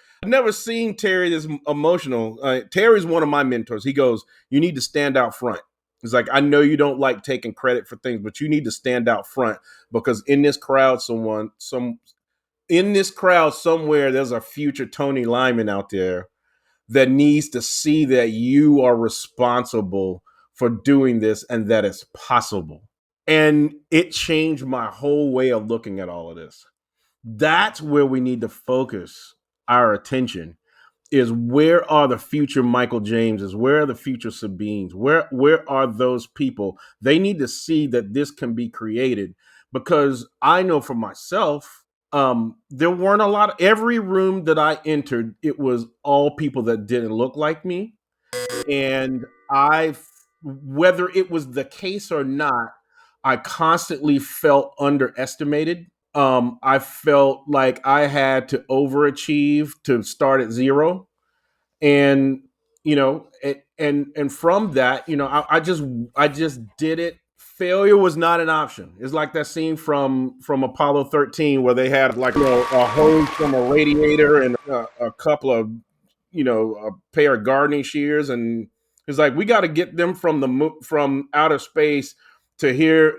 [SPEAKER 2] seen Terry this emotional. Terry's one of my mentors. He goes, you need to stand out front. He's like, I know you don't like taking credit for things, but you need to stand out front because in this crowd, somewhere, there's a future Tony Lymon out there that needs to see that you are responsible for doing this and that it's possible. And it changed my whole way of looking at all of this. That's where we need to focus our attention, is where are the future Michael Jameses? Where are the future Sabines? Where are those people? They need to see that this can be created, because I know for myself, there weren't a lot of, every room that I entered, it was all people that didn't look like me. And whether it was the case or not, I constantly felt underestimated. I felt like I had to overachieve to start at zero. And, and from that, I just did it. Failure was not an option. It's like that scene from Apollo 13 where they had like a hose from a radiator and a couple of, a pair of gardening shears. And it's like, we got to get them from outer space to here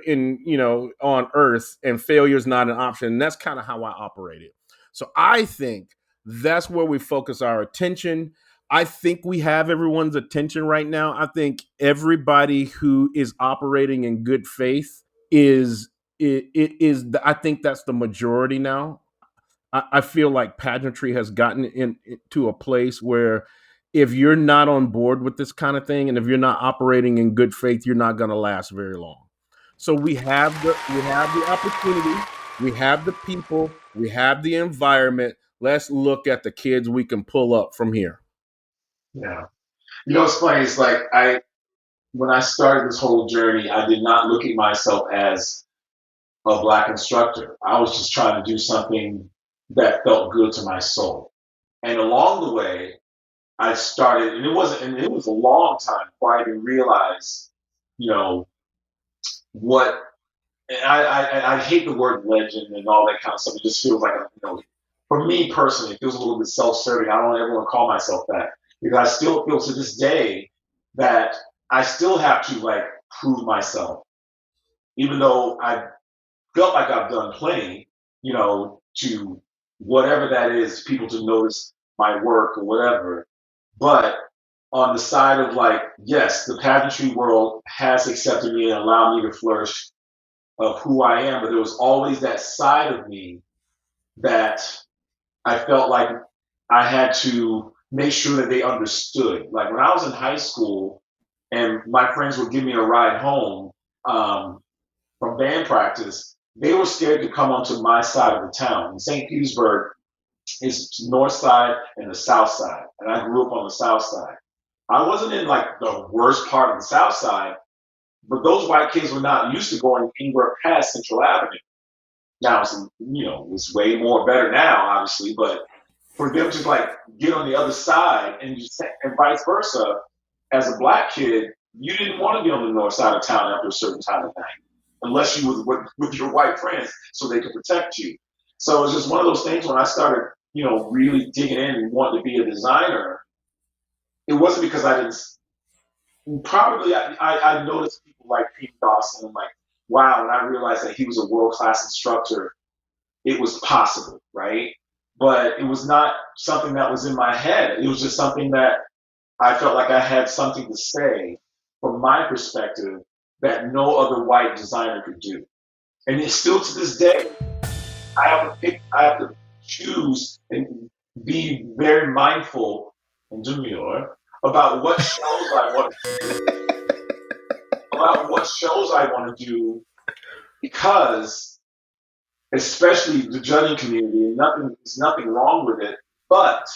[SPEAKER 2] on Earth, and failure is not an option. And that's kind of how I operated. So I think that's where we focus our attention. I think we have everyone's attention right now. I think everybody who is operating in good faith I think that's the majority now. I feel like pageantry has gotten into a place where if you're not on board with this kind of thing, and if you're not operating in good faith, you're not going to last very long. So we have the opportunity, we have the people, we have the environment. Let's look at the kids we can pull up from here.
[SPEAKER 3] Yeah. What's funny is like when I started this whole journey, I did not look at myself as a Black instructor. I was just trying to do something that felt good to my soul. And along the way, I started, and it was a long time before I even realized, what, and I hate the word legend and all that kind of stuff. It just feels like, for me personally, it feels a little bit self-serving. I don't ever want to call myself that, because I still feel to this day that I still have to prove myself, even though I felt like I've done plenty, to whatever that is, people to notice my work or whatever. But on the side of yes, the pageantry world has accepted me and allowed me to flourish of who I am, but there was always that side of me that I felt like I had to make sure that they understood. Like when I was in high school and my friends would give me a ride home from band practice, they were scared to come onto my side of the town. In St. Petersburg, it's north side and the south side. And I grew up on the south side. I wasn't in the worst part of the south side, But those white kids were not used to going anywhere past Central Avenue. Now, it's way more better now, obviously, but for them to like get on the other side and vice versa, as a black kid, you didn't want to be on the north side of town after a certain time of night, unless you were with your white friends so they could protect you. So it's just one of those things when I started, really digging in and wanting to be a designer, it wasn't because I didn't, probably I noticed people like Pete Dawson and like, wow, when I realized that he was a world-class instructor, it was possible, right? But it was not something that was in my head. It was just something that I felt like I had something to say from my perspective that no other white designer could do. And it's still to this day, I have to choose and be very mindful and demure about what shows I want to do, because especially the judging community, there's nothing wrong with it, but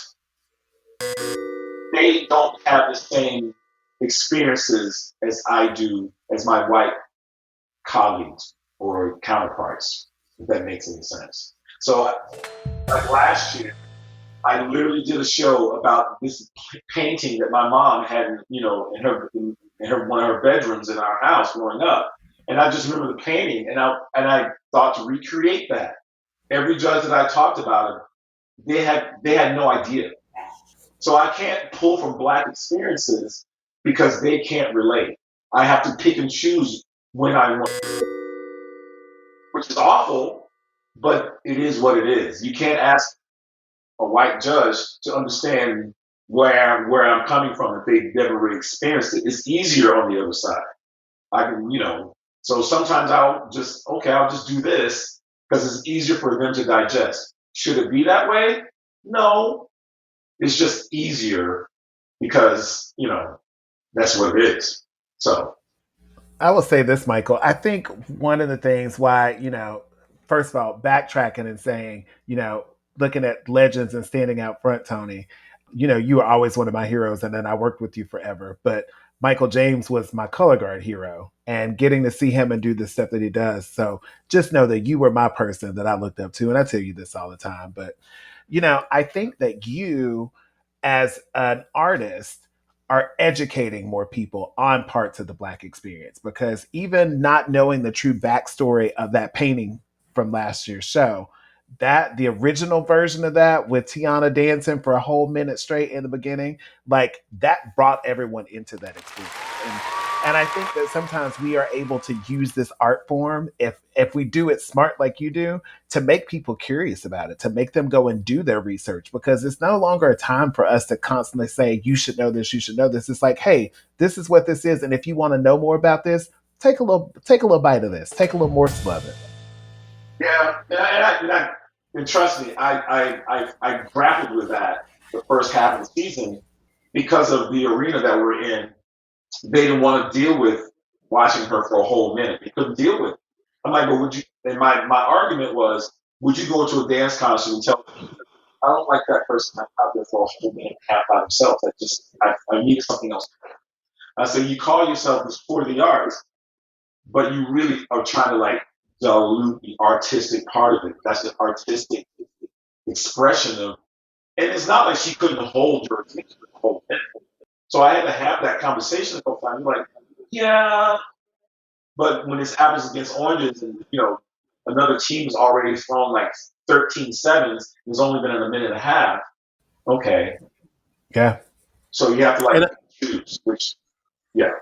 [SPEAKER 3] they don't have the same experiences as I do as my white colleagues or counterparts, if that makes any sense. So, like last year, I literally did a show about this painting that my mom had, in one of her bedrooms in our house growing up. And I just remember the painting, and I thought to recreate that. Every judge that I talked about it, they had no idea. So I can't pull from black experiences because they can't relate. I have to pick and choose when I want, which is awful, but it is what it is. You can't ask a white judge to understand where I'm coming from if they've never really experienced it. It's easier on the other side. I can, so sometimes I'll just do this because it's easier for them to digest. Should it be that way? No. It's just easier because, that's what it is. So
[SPEAKER 1] I will say this, Michael. I think one of the things why, first of all, backtracking and saying, looking at legends and standing out front, Tony, you were always one of my heroes, and then I worked with you forever. But Michael James was my color guard hero, and getting to see him and do the stuff that he does. So just know that you were my person that I looked up to. And I tell you this all the time. But, I think that you, as an artist, are educating more people on parts of the Black experience, because even not knowing the true backstory of that painting from last year's show, that the original version of that with Tiana dancing for a whole minute straight in the beginning, like that brought everyone into that experience. And I think that sometimes we are able to use this art form, if we do it smart like you do, to make people curious about it, to make them go and do their research, because it's no longer a time for us to constantly say, you should know this, you should know this. It's like, hey, this is what this is. And if you want to know more about this, take a little bite of this, take a little morsel of it.
[SPEAKER 3] Yeah, and trust me, I grappled with that the first half of the season because of the arena that we're in. They didn't want to deal with watching her for a whole minute. They couldn't deal with it. I'm like, well, would you? And my argument was, would you go to a dance concert and tell me, I don't like that person out there for a whole minute and a half by themselves. I need something else. I said, you call yourself the sport of the arts, but you really are trying to like dilute the artistic part of it. That's the artistic expression of, and it's not like she couldn't hold her attention the whole minute. So I had to have that conversation a couple times. Like, yeah, but when it's apples against oranges, and another team has already thrown like 13 sevens, it's only been in a minute and a half. Okay.
[SPEAKER 1] Yeah.
[SPEAKER 3] So you have to like choose, which, yeah.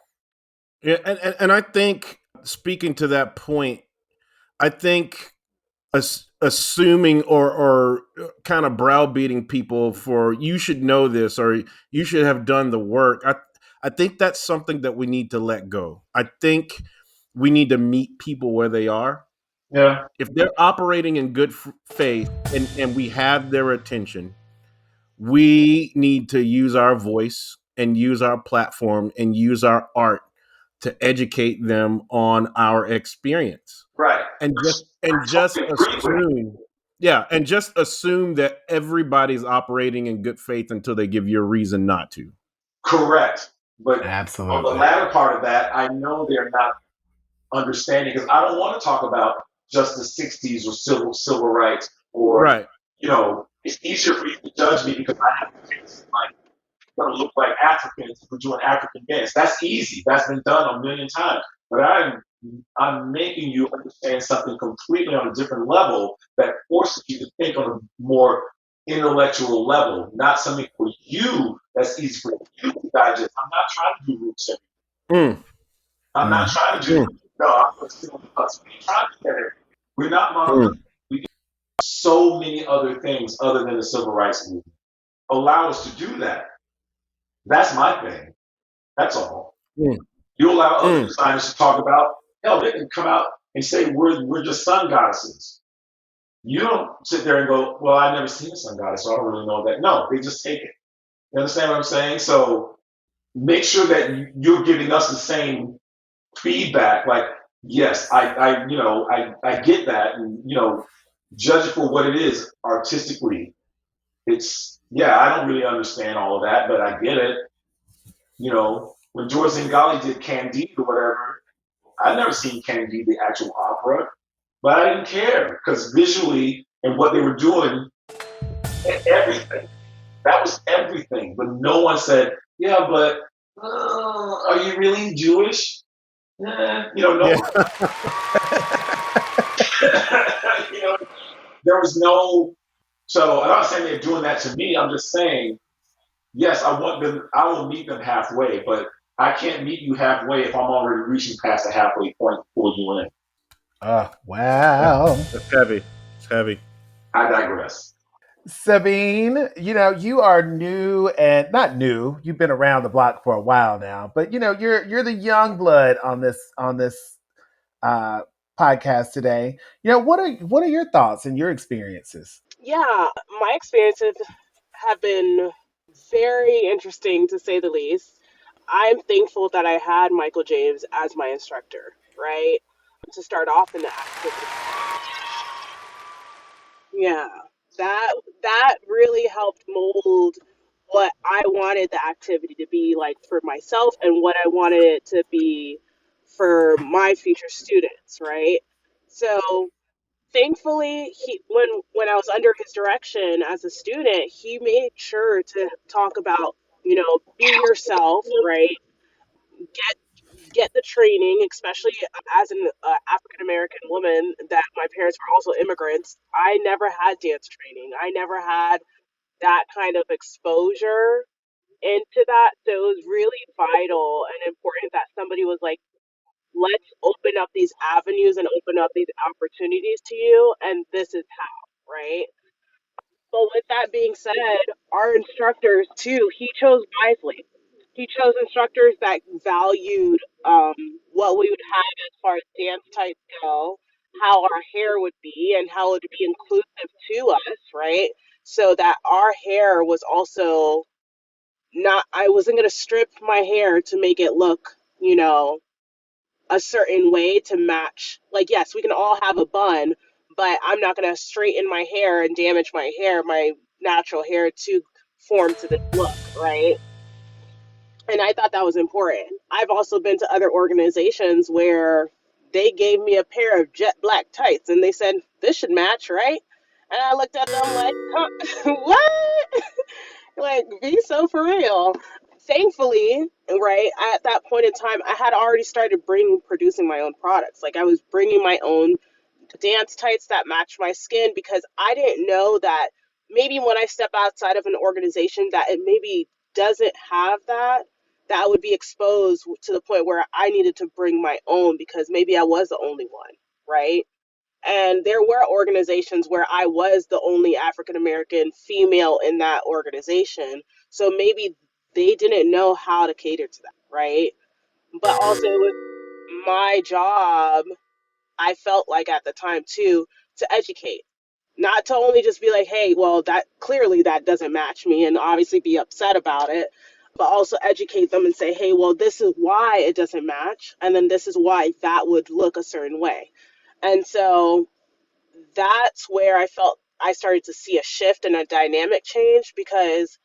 [SPEAKER 2] Yeah, and I think, speaking to that point, I think assuming or kind of browbeating people for, you should know this or you should have done the work. I think that's something that we need to let go. I think we need to meet people where they are.
[SPEAKER 3] Yeah.
[SPEAKER 2] If they're operating in good faith and we have their attention, we need to use our voice and use our platform and use our art to educate them on our experience.
[SPEAKER 3] Right.
[SPEAKER 2] And just assume, and just assume that everybody's operating in good faith until they give you a reason not to.
[SPEAKER 3] Correct. But on the
[SPEAKER 1] Absolutely.
[SPEAKER 3] latter part of that, I know they're not understanding because I don't want to talk about just the 60s or civil rights or,
[SPEAKER 2] Right.
[SPEAKER 3] it's easier for you to judge me because I have things like going to look like Africans if we're doing African dance. That's easy. That's been done a million times. But I'm making you understand something completely on a different level that forces you to think on a more intellectual level, not something for you that's easy for you to digest. I'm not trying to do roots.
[SPEAKER 2] Mm.
[SPEAKER 3] I'm not trying to do no. I'm still on the cusp. We're trying to get it. We're not monolithic. We do so many other things other than the civil rights movement. Allow us to do that. That's my thing. That's all.
[SPEAKER 2] Mm.
[SPEAKER 3] You allow other designers to talk about, hell, they can come out and say we're just sun goddesses. You don't sit there and go, well, I've never seen a sun goddess, so I don't really know that. No, they just take it. You understand what I'm saying? So make sure that you're giving us the same feedback. Like, yes, I get that, and judge it for what it is artistically. I don't really understand all of that, but I get it. When George Zingali did Candide or whatever, I've never seen Candide, the actual opera, but I didn't care because visually and what they were doing, everything. That was everything. But no one said, yeah, but are you really Jewish? No
[SPEAKER 2] Yeah.
[SPEAKER 3] one. There was no. So I'm not saying they're doing that to me. I'm just saying, yes, I will meet them halfway, but I can't meet you halfway if I'm already reaching past the halfway point to pull you in.
[SPEAKER 1] Wow.
[SPEAKER 2] That's heavy. It's heavy.
[SPEAKER 3] I digress.
[SPEAKER 1] Sabine, you are new and not new. You've been around the block for a while now, but you're the young blood on this uh, podcast today. What are your thoughts and your experiences?
[SPEAKER 7] Yeah, my experiences have been very interesting to say the least. I'm thankful that I had Michael James as my instructor, right? To start off in the activity. Yeah, that really helped mold what I wanted the activity to be like for myself and what I wanted it to be for my future students, right? So thankfully, when I was under his direction as a student, he made sure to talk about, be yourself, right? Get get the training, especially as an African American woman that my parents were also immigrants. I never had dance training. I never had that kind of exposure into that. So it was really vital and important that somebody was like, let's open up these avenues and open up these opportunities to you, and this is how, right? But with that being said, our instructors too, he chose wisely. He chose instructors that valued what we would have as far as dance types go, how our hair would be, and how it would be inclusive to us, right? So that our hair was also not, I wasn't going to strip my hair to make it look, a certain way to match. Like, yes, we can all have a bun, but I'm not going to straighten my hair and damage my natural hair to form to this look, right? And I thought that was important. I've also been to other organizations where they gave me a pair of jet black tights and they said, this should match, right? And I looked at them like, huh, what? Like, be so for real. Thankfully, right, at that point in time, I had already started producing my own products. Like, I was bringing my own dance tights that match my skin because I didn't know that maybe when I step outside of an organization that it maybe doesn't have that I would be exposed to the point where I needed to bring my own because maybe I was the only one, right? And there were organizations where I was the only African American female in that organization. So maybe they didn't know how to cater to that, right? But also, it was my job, I felt like at the time too, to educate. Not to only just be like, hey, well, that clearly that doesn't match me and obviously be upset about it, but also educate them and say, hey, well, this is why it doesn't match. And then this is why that would look a certain way. And so that's where I felt I started to see a shift and a dynamic change because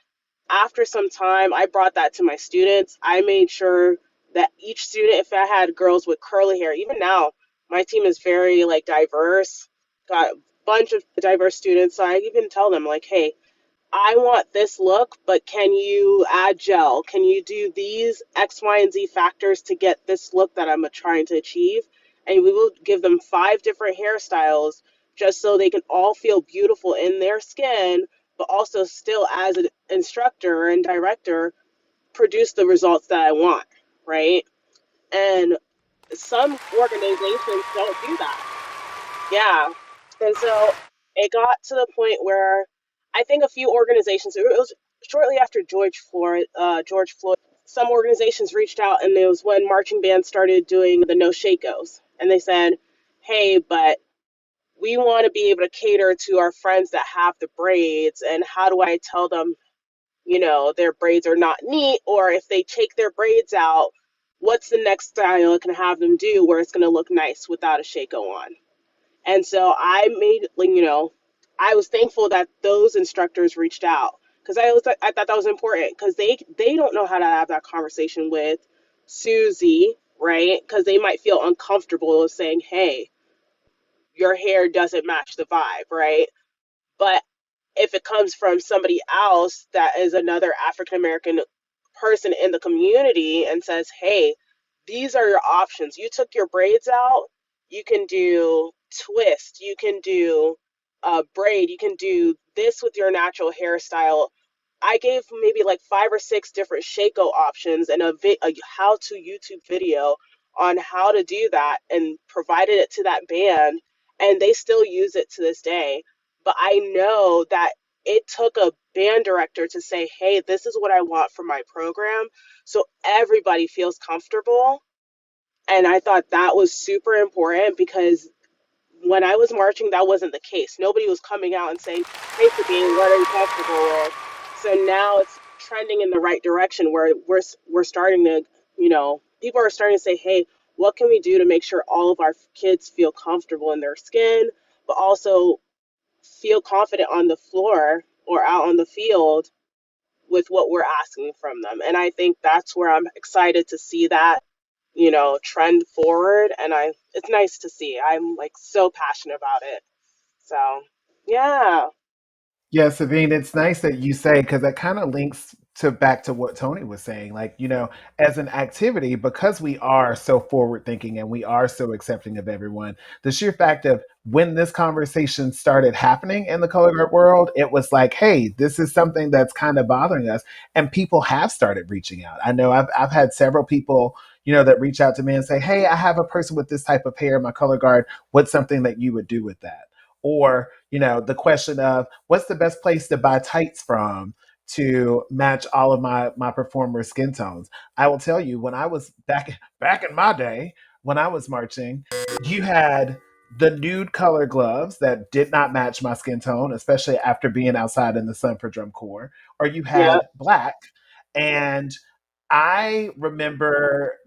[SPEAKER 7] after some time, I brought that to my students. I made sure that each student, if I had girls with curly hair, even now, my team is very like diverse, got a bunch of diverse students. So I even tell them like, hey, I want this look, but can you add gel? Can you do these X, Y, and Z factors to get this look that I'm trying to achieve? And we will give them 5 different hairstyles just so they can all feel beautiful in their skin, but also still as an instructor and director, produce the results that I want, right? And some organizations don't do that. Yeah. And so it got to the point where I think a few organizations, it was shortly after George Floyd, some organizations reached out, and it was when marching bands started doing the no shakos. And they said, hey, but we want to be able to cater to our friends that have the braids. And how do I tell them, their braids are not neat, or if they take their braids out, what's the next style I can have them do where it's going to look nice without a shako on? And so I made, I was thankful that those instructors reached out, because I thought that was important, because they don't know how to have that conversation with Susie, right? Because they might feel uncomfortable saying, hey, your hair doesn't match the vibe, right? But if it comes from somebody else that is another African American person in the community and says, hey, these are your options. You took your braids out, you can do twist, you can do braid, you can do this with your natural hairstyle. I gave maybe like 5 or 6 different shako options and a how-to YouTube video on how to do that, and provided it to that band, and they still use it to this day. But I know that it took a band director to say, hey, this is what I want for my program, so everybody feels comfortable. And I thought that was super important, because when I was marching, that wasn't the case. Nobody was coming out and saying, hey, Sabine, what are you comfortable with? So now it's trending in the right direction, where we're starting to, people are starting to say, hey, what can we do to make sure all of our kids feel comfortable in their skin, but also feel confident on the floor or out on the field with what we're asking from them. And I think that's where I'm excited to see that, trend forward. And it's nice to see. I'm like so passionate about it. So yeah.
[SPEAKER 1] Yeah, Sabine, it's nice that you say, because that kind of links to back to what Tony was saying. Like, as an activity, because we are so forward thinking and we are so accepting of everyone, the sheer fact of when this conversation started happening in the colored art world, it was like, hey, this is something that's kind of bothering us. And people have started reaching out. I know I've had several people, that reach out to me and say, hey, I have a person with this type of hair in my color guard. What's something that you would do with that? Or, the question of what's the best place to buy tights from to match all of my performers' skin tones. I will tell you, when I was back in my day, when I was marching, you had the nude color gloves that did not match my skin tone, especially after being outside in the sun for drum corps, or you
[SPEAKER 7] Yeah.
[SPEAKER 1] had black. And I remember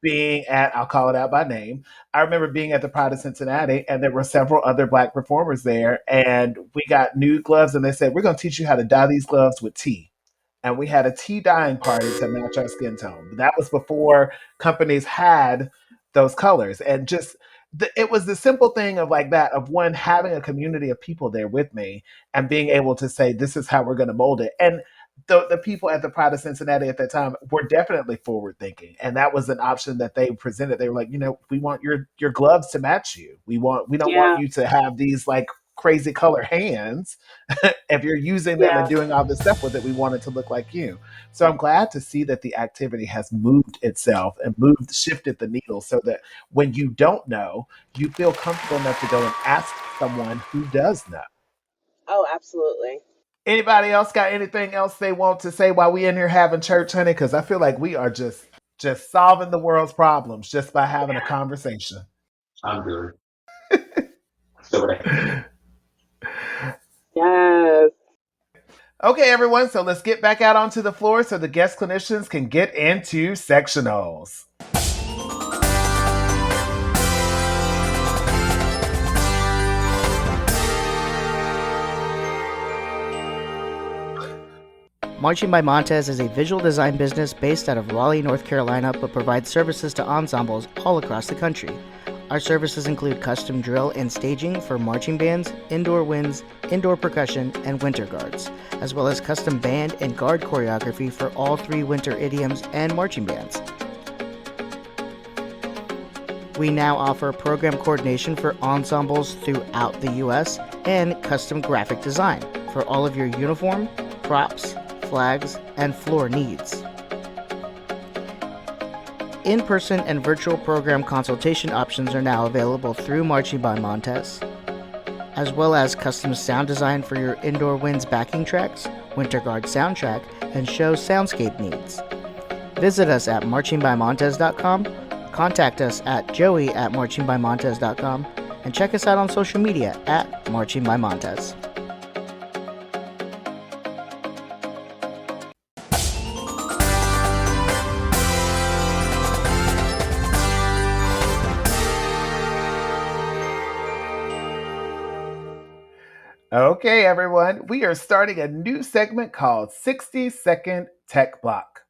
[SPEAKER 1] being at, I'll call it out by name. I remember being at the Pride of Cincinnati, and there were several other Black performers there, and we got nude gloves, and they said, we're going to teach you how to dye these gloves with tea. And we had a tea dyeing party to match our skin tone. But that was before companies had those colors. And just, it was the simple thing of like that, of one, having a community of people there with me and being able to say, this is how we're going to mold it. And the people at the Pride of Cincinnati at that time were definitely forward thinking, and that was an option that they presented. They were like, we want your gloves to match you. We don't want
[SPEAKER 7] Yeah.
[SPEAKER 1] you to have these like crazy color hands. If you're using them
[SPEAKER 7] Yeah.
[SPEAKER 1] and doing all this stuff with it, we want it to look like you. So I'm glad to see that the activity has moved itself and shifted the needle, so that when you don't know, you feel comfortable enough to go and ask someone who does know.
[SPEAKER 7] Oh, absolutely.
[SPEAKER 1] Anybody else got anything else they want to say while we in here having church, honey? Because I feel like we are just solving the world's problems just by having a conversation.
[SPEAKER 3] I'm good. So
[SPEAKER 7] Yes.
[SPEAKER 1] Okay, everyone. So let's get back out onto the floor so the guest clinicians can get into sectionals.
[SPEAKER 12] Marching by Montez is a visual design business based out of Raleigh, North Carolina, but provides services to ensembles all across the country. Our services include custom drill and staging for marching bands, indoor winds, indoor percussion, and winter guards, as well as custom band and guard choreography for all 3 winter idioms and marching bands. We now offer program coordination for ensembles throughout the U.S. and custom graphic design for all of your uniform, props, flags, and floor needs. In-person and virtual program consultation options are now available through Marching by Montez, as well as custom sound design for your indoor winds backing tracks, winter guard soundtrack, and show soundscape needs. Visit us at marchingbymontez.com, contact us at joey@marchingbymontez.com, and check us out on social media at Marching by Montez.
[SPEAKER 1] Okay, everyone, we are starting a new segment called 60-Second Tech Block.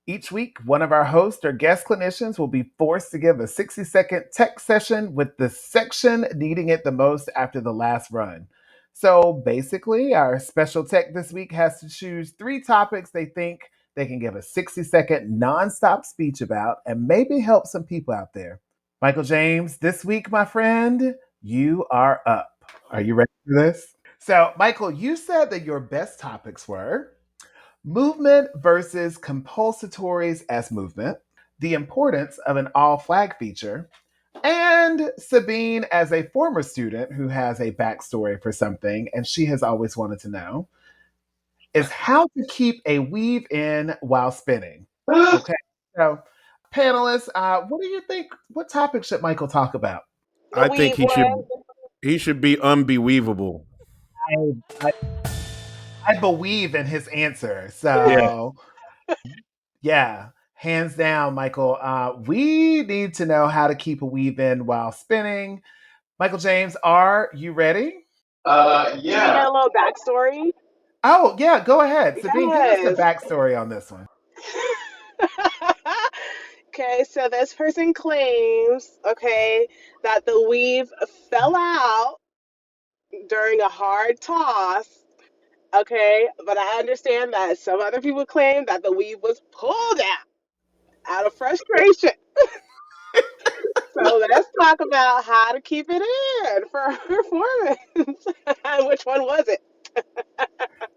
[SPEAKER 1] Each week, one of our hosts or guest clinicians will be forced to give a 60-second tech session with the section needing it the most after the last run. So basically, our special tech this week has to choose 3 topics they think they can give a 60-second nonstop speech about and maybe help some people out there. Michael James, this week, my friend, you are up. Are you ready for this? So, Michael, you said that your best topics were movement versus compulsatories as movement, the importance of an all-flag feature, and Sabine as a former student who has a backstory for something and she has always wanted to know, is how to keep a weave in while spinning. Okay, so panelists, what do you think? What topic should Michael talk about?
[SPEAKER 2] I think he should be unbeweavable.
[SPEAKER 1] I believe in his answer. So, yeah, hands down, Michael. We need to know how to keep a weave in while spinning. Michael James, are you ready?
[SPEAKER 7] Do you get a little backstory?
[SPEAKER 1] Oh, yeah, go ahead. Sabine, give us the backstory on this one.
[SPEAKER 7] Okay, so this person claims, that the weave fell out during a hard toss. Okay, but I understand that some other people claim that the weave was pulled out of frustration. So let's talk about how to keep it in for our performance. Which one was it?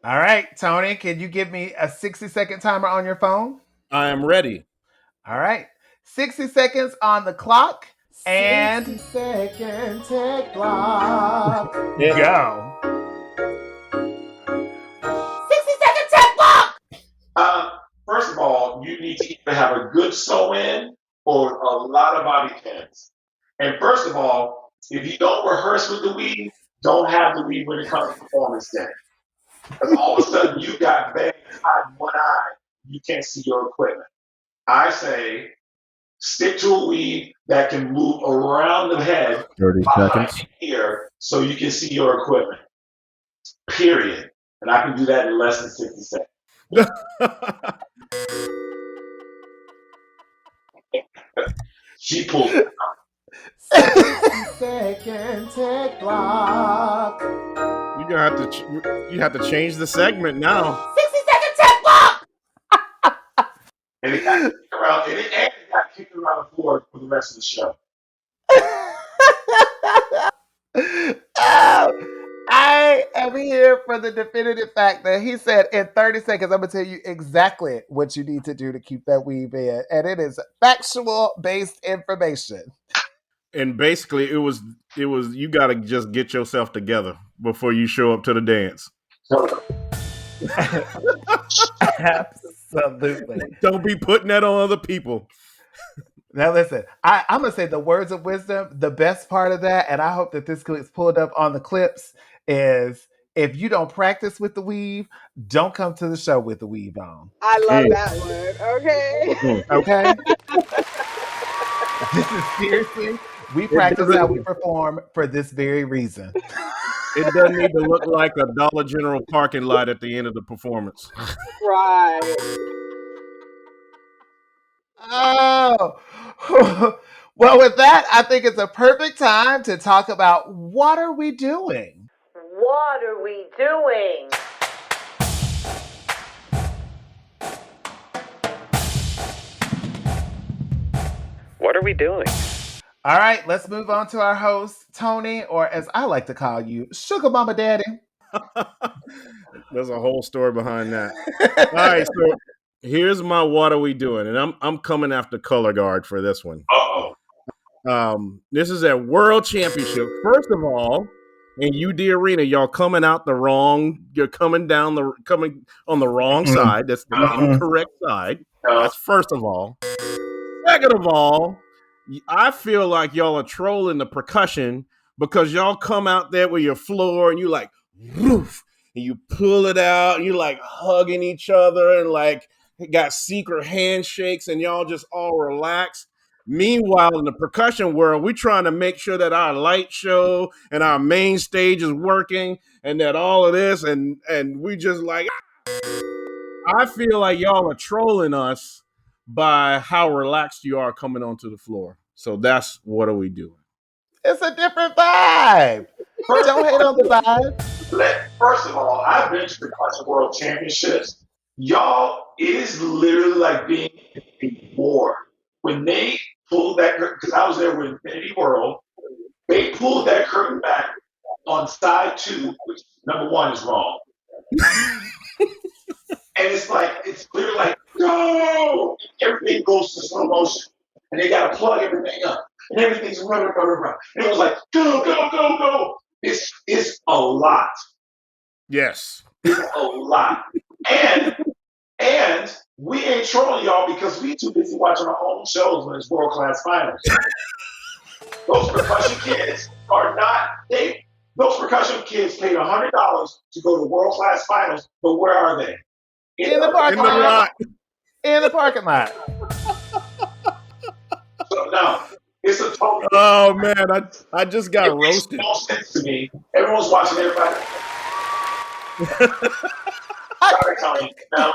[SPEAKER 1] All right, Tony, can you give me a 60-second timer on your phone?
[SPEAKER 2] I am ready.
[SPEAKER 1] All right, 60 seconds on the clock. And 60-second tech block. Go.
[SPEAKER 3] 60-second tech block! First of all, you need to either have a good sew-in or a lot of bobby pins. And first of all, if you don't rehearse with the weave, don't have the weave when it comes to performance day. Because all of a sudden you got bags hiding one eye, you can't see your equipment. I say stick to a weave that can move around the head
[SPEAKER 2] 30 seconds
[SPEAKER 3] here so you can see your equipment. Period. And I can do that in less than 60 seconds. She pulled it out.
[SPEAKER 1] 60-second tech block.
[SPEAKER 2] You have to change the segment now.
[SPEAKER 1] 60-second tech block.
[SPEAKER 3] And it got kicked around the floor for the rest of the show.
[SPEAKER 1] I am here for the definitive fact that he said in 30 seconds, I'm going to tell you exactly what you need to do to keep that weave in. And it is factual based information.
[SPEAKER 2] And basically it was you got to just get yourself together before you show up to the dance.
[SPEAKER 1] Absolutely.
[SPEAKER 2] Don't be putting that on other people.
[SPEAKER 1] Now listen, I'm going to say the words of wisdom, the best part of that, and I hope that this gets pulled up on the clips, is if you don't practice with the weave, don't come to the show with the weave on.
[SPEAKER 7] I love that word. Okay.
[SPEAKER 1] Okay? This is seriously, we practice how we perform for this very reason.
[SPEAKER 2] It doesn't need to look like a Dollar General parking lot at the end of the performance.
[SPEAKER 7] Right.
[SPEAKER 1] Oh, well, with that, I think it's a perfect time to talk about what are we doing?
[SPEAKER 10] What are we doing?
[SPEAKER 4] What are we doing?
[SPEAKER 1] All right, let's move on to our host, Tony, or as I like to call you, Sugar Mama Daddy.
[SPEAKER 2] There's a whole story behind that. All right, so here's my what are we doing, and I'm coming after Color Guard for this one. This is a World Championship. First of all, in UD Arena, y'all coming out the wrong. You're coming on the wrong side. That's the incorrect side. That's first of all. Second of all, I feel like y'all are trolling the percussion because y'all come out there with your floor and you like woof, and you pull it out and you like hugging each other and like got secret handshakes and y'all just all relaxed. Meanwhile, in the percussion world, we're trying to make sure that our light show and our main stage is working and that all of this and we just like, I feel like y'all are trolling us by how relaxed you are coming onto the floor. So that's what are we doing?
[SPEAKER 1] It's a different vibe. Don't hate on the vibe.
[SPEAKER 3] First of all, I've been to Percussion World Championships. Y'all, it is literally like being in a war. When they pulled that, because I was there with Infinity World, they pulled that curtain back on side 2, which number 1 is wrong. And it's literally like, go! Everything goes to slow motion. And they got to plug everything up. And everything's running. And it was like, go, go, go, go. It's a lot.
[SPEAKER 2] Yes.
[SPEAKER 3] It's a lot. And we ain't trolling y'all because we too busy watching our own shows when it's world-class finals. Those percussion kids are not, those percussion kids paid $100 to go to world-class finals, but where are they?
[SPEAKER 1] In the parking lot. In the parking lot.
[SPEAKER 3] So no, it's a total.
[SPEAKER 2] Oh man, I just got roasted.
[SPEAKER 3] It makes no sense to me. Everyone's watching everybody. Sorry, Tony. No.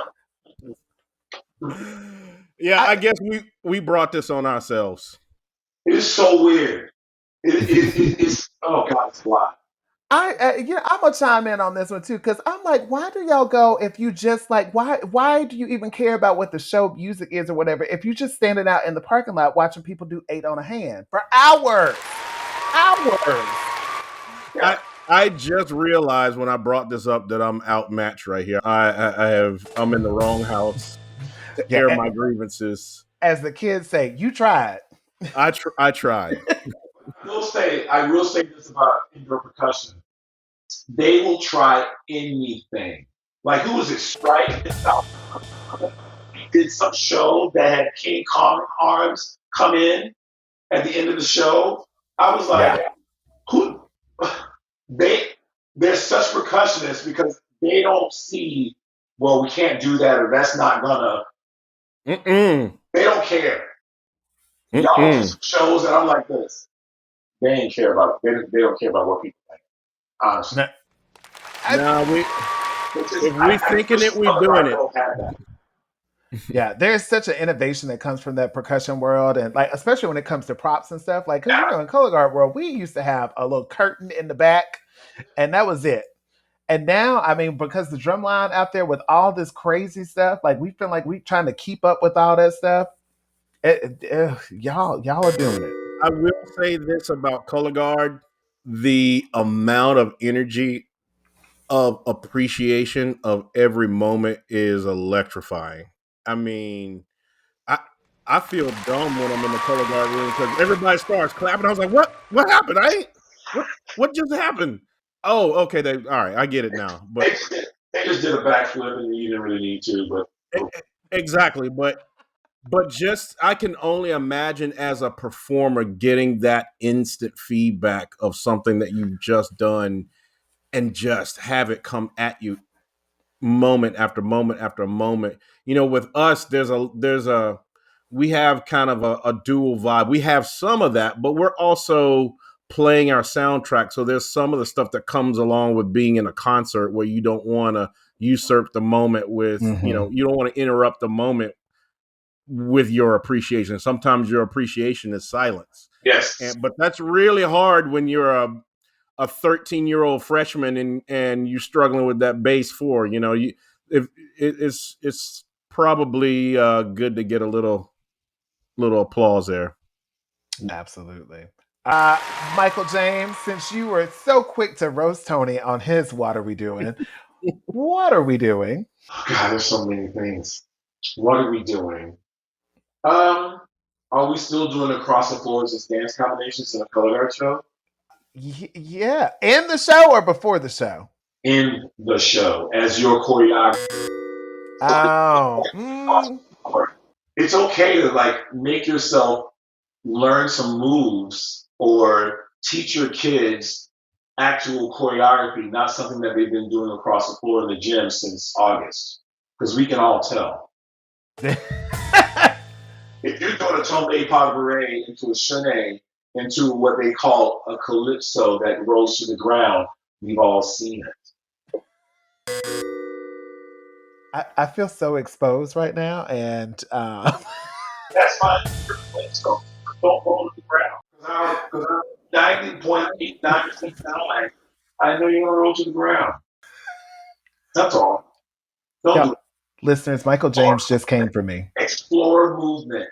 [SPEAKER 2] Yeah, I guess we brought this on ourselves.
[SPEAKER 3] It is so weird. It's oh god, it's a lot.
[SPEAKER 1] I'm gonna chime in on this one too because I'm like, why do y'all go if you just like why do you even care about what the show music is or whatever if you just standing out in the parking lot watching people do 8 on a hand for hours?
[SPEAKER 2] I just realized when I brought this up that I'm outmatched right here. I'm in the wrong house to air my grievances.
[SPEAKER 1] As the kids say, you tried.
[SPEAKER 2] I tried.
[SPEAKER 3] I will say this about indoor percussion. They will try anything. Like who was it? Strike did some show that had King Kong arms come in at the end of the show. I was like, who? They're such percussionists because they don't see. Well, we can't do that, or that's not gonna. They don't care. Y'all do some shows, and I'm like this. They ain't care about it. They don't care about what people think. Honestly.
[SPEAKER 2] If we thinking it, we doing it.
[SPEAKER 1] Yeah, there's such an innovation that comes from that percussion world, and like especially when it comes to props and stuff. Like, because in Color Guard world, we used to have a little curtain in the back, and that was it. And now, I mean, because the Drumline out there with all this crazy stuff, like we feel like we trying to keep up with all that stuff. Y'all are doing it.
[SPEAKER 2] I will say this about Color Guard: the amount of energy, of appreciation of every moment is electrifying. I mean, I feel dumb when I'm in the Color Guard room because everybody starts clapping. I was like, what happened? What just happened? Oh, okay. All right. I get it now. But
[SPEAKER 3] they just did a backflip and you didn't really need to. But
[SPEAKER 2] exactly. But just I can only imagine as a performer getting that instant feedback of something that you've just done and just have it come at you moment after moment after moment. You know, with us, we have kind of a dual vibe. We have some of that, but we're also playing our soundtrack. So there's some of the stuff that comes along with being in a concert where you don't want to usurp the moment with, you don't want to interrupt the moment with your appreciation. Sometimes your appreciation is silence.
[SPEAKER 3] Yes.
[SPEAKER 2] But that's really hard when you're a 13-year-old freshman and you're struggling with that bass four. It's probably good to get a little applause there.
[SPEAKER 1] Absolutely. Michael James, since you were so quick to roast Tony on his What Are We Doing? What are we doing?
[SPEAKER 3] Oh, God, there's so many things. What are we doing? Are we still doing across the floors as dance combinations in a color guard show?
[SPEAKER 1] Yeah. In the show or before the show?
[SPEAKER 3] In the show, as your choreographer. It's okay to make yourself learn some moves or teach your kids actual choreography, not something that they've been doing across the floor in the gym since August. Because we can all tell. If you're doing a tombe pas bourrée into a chenet, into what they call a calypso that rolls to the ground, we've all seen it.
[SPEAKER 1] I feel so exposed right now, and
[SPEAKER 3] that's fine. So don't roll to the ground. Because I'm 90.89% down. I know you're gonna roll to the ground. That's all. Don't do it.
[SPEAKER 1] Listeners, Michael James just came for me.
[SPEAKER 3] Explore movement.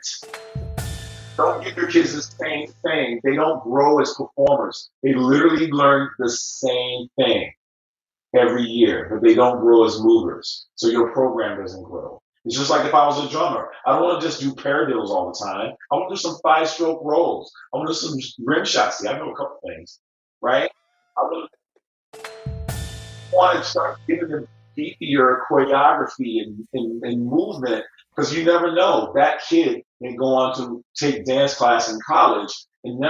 [SPEAKER 3] Don't give your kids the same thing. They don't grow as performers. They literally learn the same thing every year, but they don't grow as movers. So your program doesn't grow. It's just like if I was a drummer. I don't want to just do paradiddles all the time. I want to do some 5-stroke rolls. I want to do some rim shots. See, I know a couple things, right? I really want to start giving them beefier choreography and movement, because you never know. That kid may go on to take dance class in college, and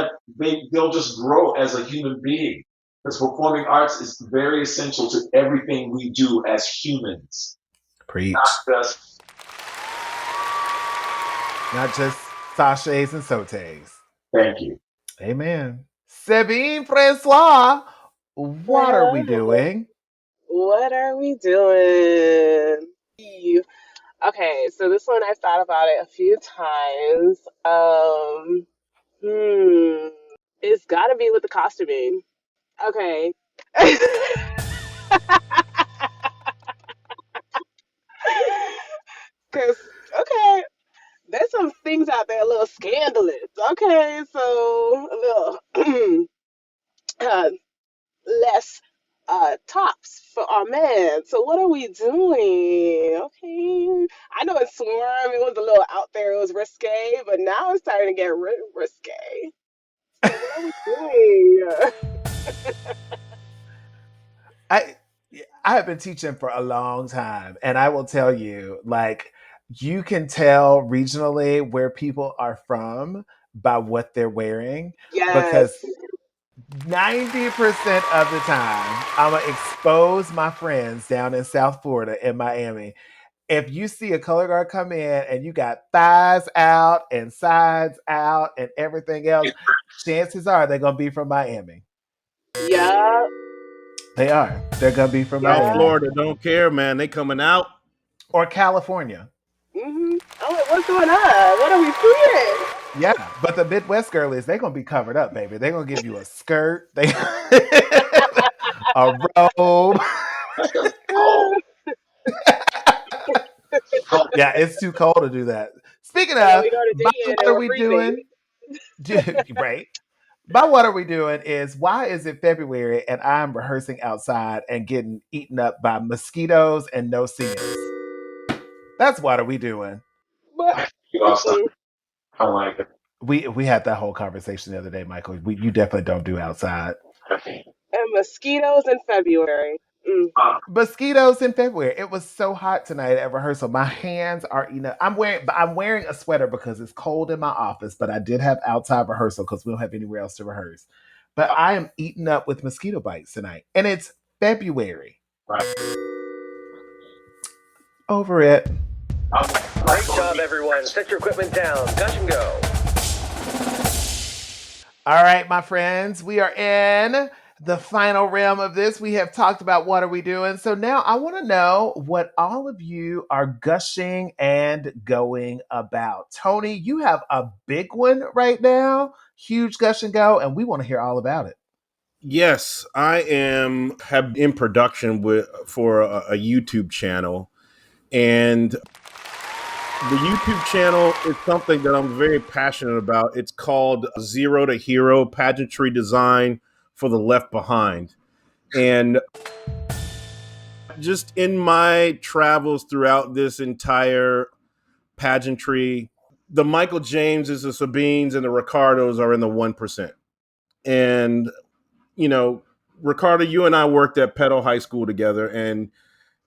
[SPEAKER 3] they'll just grow as a human being. Because performing arts is very essential to everything we do as humans.
[SPEAKER 1] Preach.
[SPEAKER 3] Not just
[SPEAKER 1] sachets and sautés.
[SPEAKER 3] Thank you.
[SPEAKER 1] Amen. Sabine François, what are we doing?
[SPEAKER 7] What are we doing? Okay, so this one I've thought about it a few times. It's gotta be with the costuming. Okay. Because, okay, there's some things out there a little scandalous. Okay, so a little less tops for our man. So what are we doing? Okay, I know in Swarm it was a little out there, it was risque, but now it's starting to get risque. So what are we doing?
[SPEAKER 1] I have been teaching for a long time, and I will tell you, you can tell regionally where people are from by what they're wearing.
[SPEAKER 7] Yes.
[SPEAKER 1] Because 90% of the time, I'm going to expose my friends down in South Florida, in Miami. If you see a color guard come in and you got thighs out and sides out and everything else, chances are they're going to be from Miami.
[SPEAKER 7] Yeah.
[SPEAKER 1] They are. They're going to be from Miami.
[SPEAKER 2] Florida don't care, man. They coming out.
[SPEAKER 1] Or California.
[SPEAKER 7] Mm-hmm. I'm like, what's going on? What are we seeing?
[SPEAKER 1] Yeah, but the Midwest girlies, they're going to be covered up, baby. They're going to give you a skirt, a robe. Yeah, it's too cold to do that. Speaking of, what are we doing? Right. But what are we doing is, why is it February and I'm rehearsing outside and getting eaten up by mosquitoes and no singers? That's what are we doing?
[SPEAKER 3] I like it.
[SPEAKER 1] We had that whole conversation the other day, Michael. You definitely don't do outside.
[SPEAKER 7] And mosquitoes in February.
[SPEAKER 1] Mosquitoes in February. It was so hot tonight at rehearsal. My hands are I'm wearing a sweater because it's cold in my office, but I did have outside rehearsal because we don't have anywhere else to rehearse. But I am eaten up with mosquito bites tonight. And it's February.
[SPEAKER 3] Right.
[SPEAKER 1] Over it.
[SPEAKER 4] Great job, everyone. Set your equipment down. Touch and go.
[SPEAKER 1] All right, my friends, we are in the final realm of this. We have talked about what are we doing. So now I want to know what all of you are gushing and going about. Tony, you have a big one right now, huge gush and go, and we want to hear all about it.
[SPEAKER 2] Yes, I have in production for a YouTube channel, and the YouTube channel is something that I'm very passionate about. It's called Zero to Hero Pageantry Design for the Left Behind. And just in my travels throughout this entire pageantry, the Michael Jameses, the Sabines, and the Ricardos are in the 1%. And, Ricardo, you and I worked at Petal High School together, and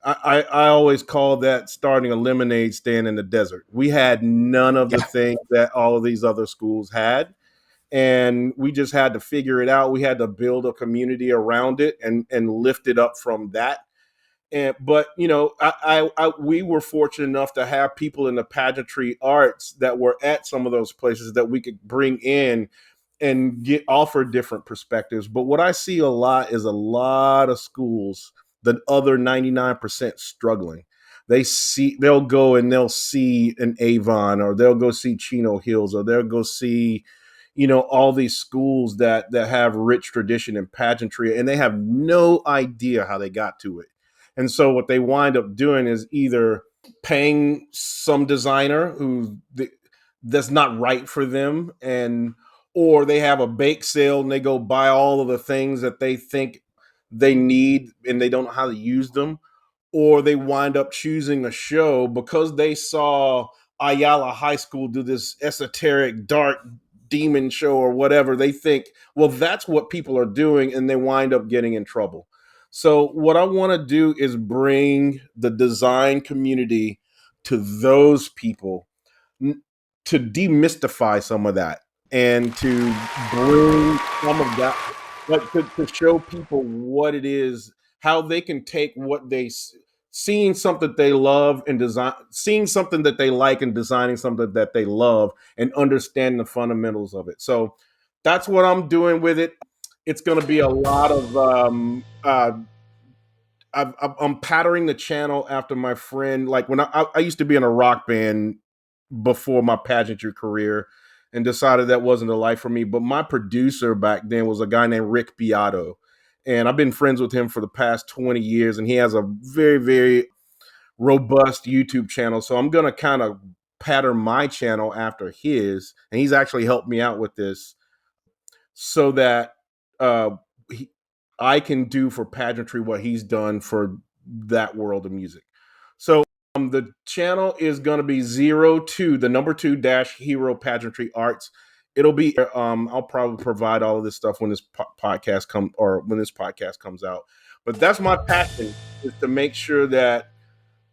[SPEAKER 2] I always call that starting a lemonade stand in the desert. We had none of the things that all of these other schools had, and we just had to figure it out. We had to build a community around it and lift it up from that. But we were fortunate enough to have people in the pageantry arts that were at some of those places that we could bring in and get offer different perspectives. But what I see a lot is a lot of schools, the other 99% struggling. They'll go and they'll see an Avon, or they'll go see Chino Hills, or they'll go see, all these schools that have rich tradition in pageantry, and they have no idea how they got to it. And so what they wind up doing is either paying some designer that's not right for them, or they have a bake sale and they go buy all of the things that they think they need and they don't know how to use them, or they wind up choosing a show because they saw Ayala High School do this esoteric dark demon show or whatever. They think, well, that's what people are doing, and they wind up getting in trouble. So what I want to do is bring the design community to those people, to demystify some of that, and to bring some of that, like to show people what it is, how they can take what seeing something they love and design, seeing something that they like and designing something that they love, and understand the fundamentals of it. So that's what I'm doing with it. It's going to be a lot of I'm patterning the channel after my friend. Like when I used to be in a rock band before my pageantry career, and decided that wasn't the life for me. But my producer back then was a guy named Rick Beato, and I've been friends with him for the past 20 years, and he has a very, very robust YouTube channel. So I'm going to kind of pattern my channel after his, and he's actually helped me out with this so that I can do for pageantry what he's done for that world of music. So the channel is going to be 02, the number 2 dash Hero Pageantry Arts. It'll be I'll probably provide all of this stuff when this podcast comes out. But that's my passion, is to make sure that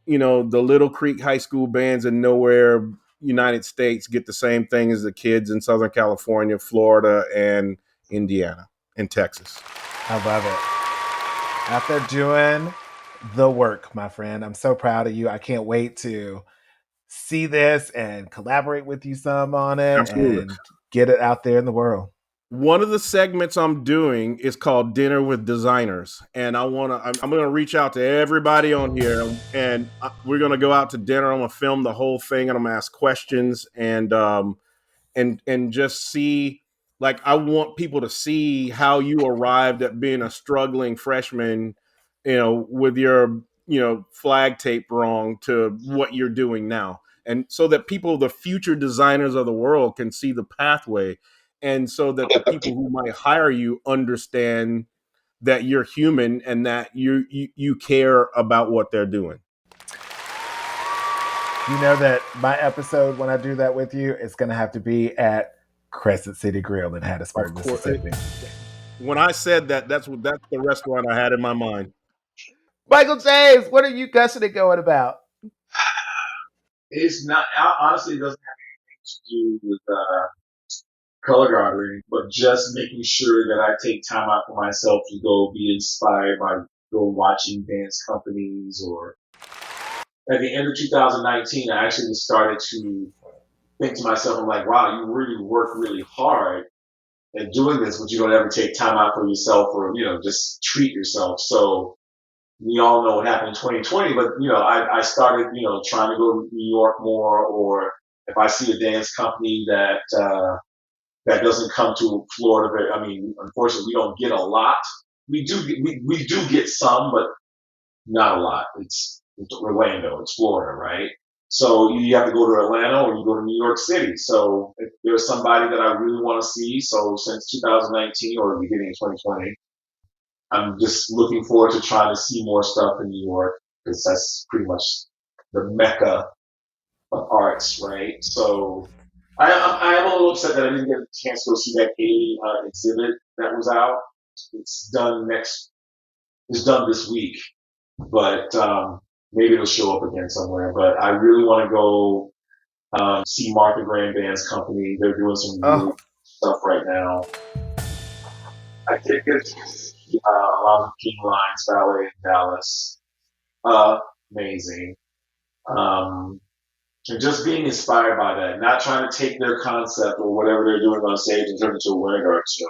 [SPEAKER 2] the Little Creek High School bands in nowhere United States get the same thing as the kids in Southern California, Florida, and Indiana and Texas.
[SPEAKER 1] I love it. Out there doing the work, my friend. I'm so proud of you. I can't wait to see this and collaborate with you some on it. Absolutely. And get it out there in the world.
[SPEAKER 2] One of the segments I'm doing is called Dinner with Designers, and I'm going to reach out to everybody on here, and we're going to go out to dinner. I'm going to film the whole thing, and I'm going to ask questions and just see. Like, I want people to see how you arrived at being a struggling freshman, with your, flag tape wrong, to what you're doing now. And so that people, the future designers of the world, can see the pathway. And so that the people who might hire you understand that you're human and that you care about what they're doing.
[SPEAKER 1] You know that my episode, when I do that with you, it's going to have to be at Crescent City Grill in Hattiesburg, Mississippi.
[SPEAKER 2] When I said that's the restaurant I had in my mind.
[SPEAKER 1] Michael James, what are you gushing and going about?
[SPEAKER 3] It's not, honestly, it doesn't have anything to do with color guarding, but just making sure that I take time out for myself to go be inspired by watching dance companies. Or at the end of 2019, I actually started to think to myself, I'm like, wow, you really work really hard and doing this, but you don't ever take time out for yourself or, just treat yourself. So we all know what happened in 2020, but, I started, trying to go to New York more, or if I see a dance company that doesn't come to Florida, unfortunately, we don't get a lot. We do get some, but not a lot. It's Orlando, it's Florida, right? So you have to go to Atlanta or you go to New York City. So if there's somebody that I really want to see, so since 2019 or the beginning of 2020, I'm just looking forward to trying to see more stuff in New York, because that's pretty much the mecca of arts, right? So I am a little upset that I didn't get a chance to go see that exhibit that was out. It's done this week, but maybe it'll show up again somewhere. But I really want to go see Martha Graham Band's company. They're doing some really stuff right now. I did get to see a lot of King Lions Ballet in Dallas. Amazing. And just being inspired by that, not trying to take their concept or whatever they're doing on stage and turn it into a Vanguard show.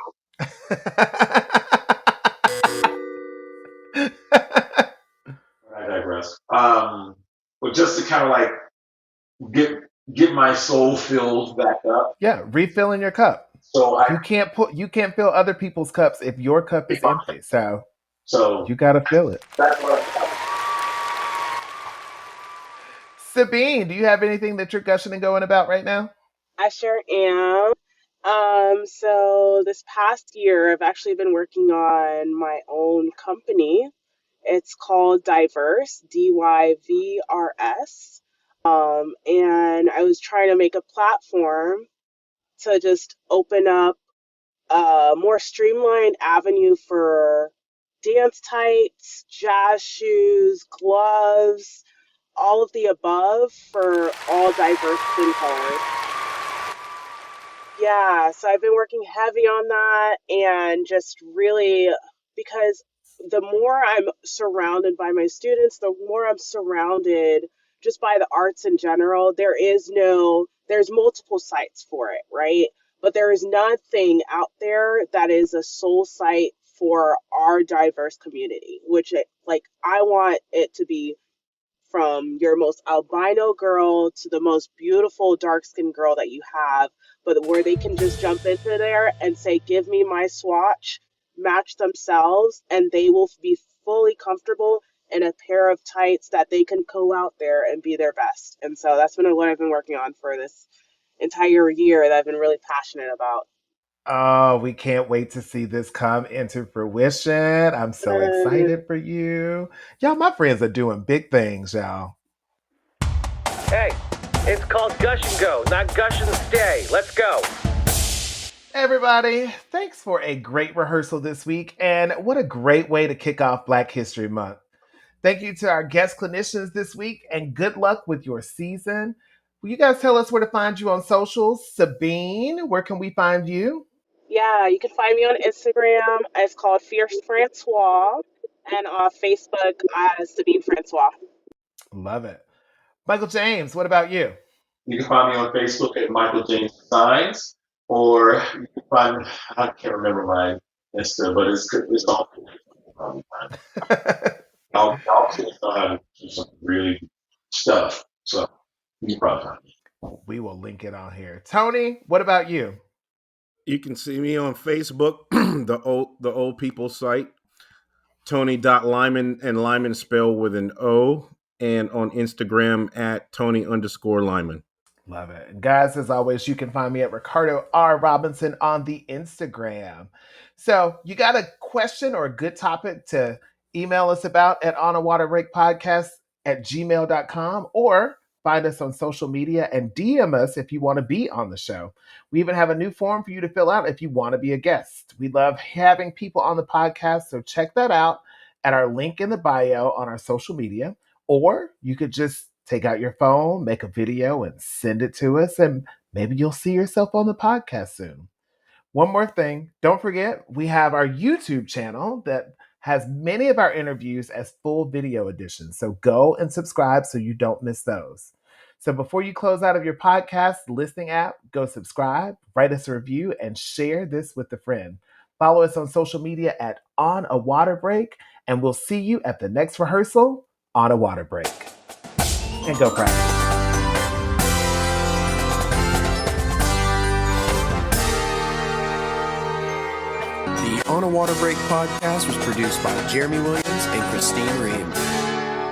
[SPEAKER 3] I digress. But just to kind of like get my soul filled back up.
[SPEAKER 1] Yeah, refilling your cup.
[SPEAKER 3] So
[SPEAKER 1] you can't fill other people's cups if your cup is empty. So you gotta fill it.
[SPEAKER 3] That's what
[SPEAKER 1] Sabine, do you have anything that you're gushing and going about right now?
[SPEAKER 7] I sure am. So this past year, I've actually been working on my own company. It's called Diverse, DYVRS. And I was trying to make a platform to just open up a more streamlined avenue for dance tights, jazz shoes, gloves, all of the above for all diverse skin colors. Yeah, so I've been working heavy on that, and just really, because the more I'm surrounded by my students, the more I'm surrounded just by the arts in general. There's multiple sites for it, right? But there is nothing out there that is a sole site for our diverse community, I want it to be from your most albino girl to the most beautiful dark-skinned girl that you have, but where they can just jump into there and say, give me my swatch, match themselves, and they will be fully comfortable in a pair of tights that they can go out there and be their best. And so that's been what I've been working on for this entire year that I've been really passionate about.
[SPEAKER 1] Oh, we can't wait to see this come into fruition. I'm so excited for you. Y'all, my friends are doing big things, y'all.
[SPEAKER 4] Hey, it's called Gush and Go, not Gush and Stay. Let's go.
[SPEAKER 1] Everybody, thanks for a great rehearsal this week, and what a great way to kick off Black History Month. Thank you to our guest clinicians this week, and good luck with your season. Will you guys tell us where to find you on socials? Sabine, where can we find you?
[SPEAKER 7] Yeah, you can find me on Instagram. It's called Fierce Francois, and on Facebook as Sabine François.
[SPEAKER 1] Love it. Michael James, what about you?
[SPEAKER 3] You can find me on Facebook at Michael James Designs, or you can find, I can't remember my Insta, but it's all. Y'all kids know how to do some really stuff, so you can probably find me.
[SPEAKER 1] We will link it on here. Tony, what about you?
[SPEAKER 2] You can see me on Facebook, the old people site, Tony.Lymon, and Lymon spelled with an O, and on Instagram at Tony_Lymon.
[SPEAKER 1] Love it. And guys, as always, you can find me at Ricardo R. Robinson on the Instagram. So you got a question or a good topic to email us about at onawaterdreakpodcast@gmail.com, or find us on social media and DM us if you want to be on the show. We even have a new form for you to fill out if you want to be a guest. We love having people on the podcast, so check that out at our link in the bio on our social media. Or you could just take out your phone, make a video, and send it to us, and maybe you'll see yourself on the podcast soon. One more thing, don't forget, we have our YouTube channel that has many of our interviews as full video editions. So go and subscribe so you don't miss those. So before you close out of your podcast listening app, go subscribe, write us a review, and share this with a friend. Follow us on social media at On a Water Break, and we'll see you at the next rehearsal on a water break. And go practice.
[SPEAKER 13] The On a Water Break podcast was produced by Jeremy Williams and Christine Ream.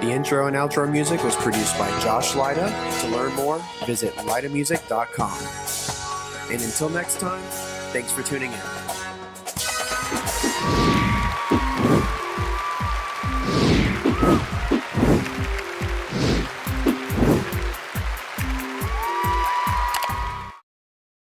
[SPEAKER 13] The intro and outro music was produced by Josh Lyda. To learn more, visit lydamusic.com. And until next time, thanks for tuning in.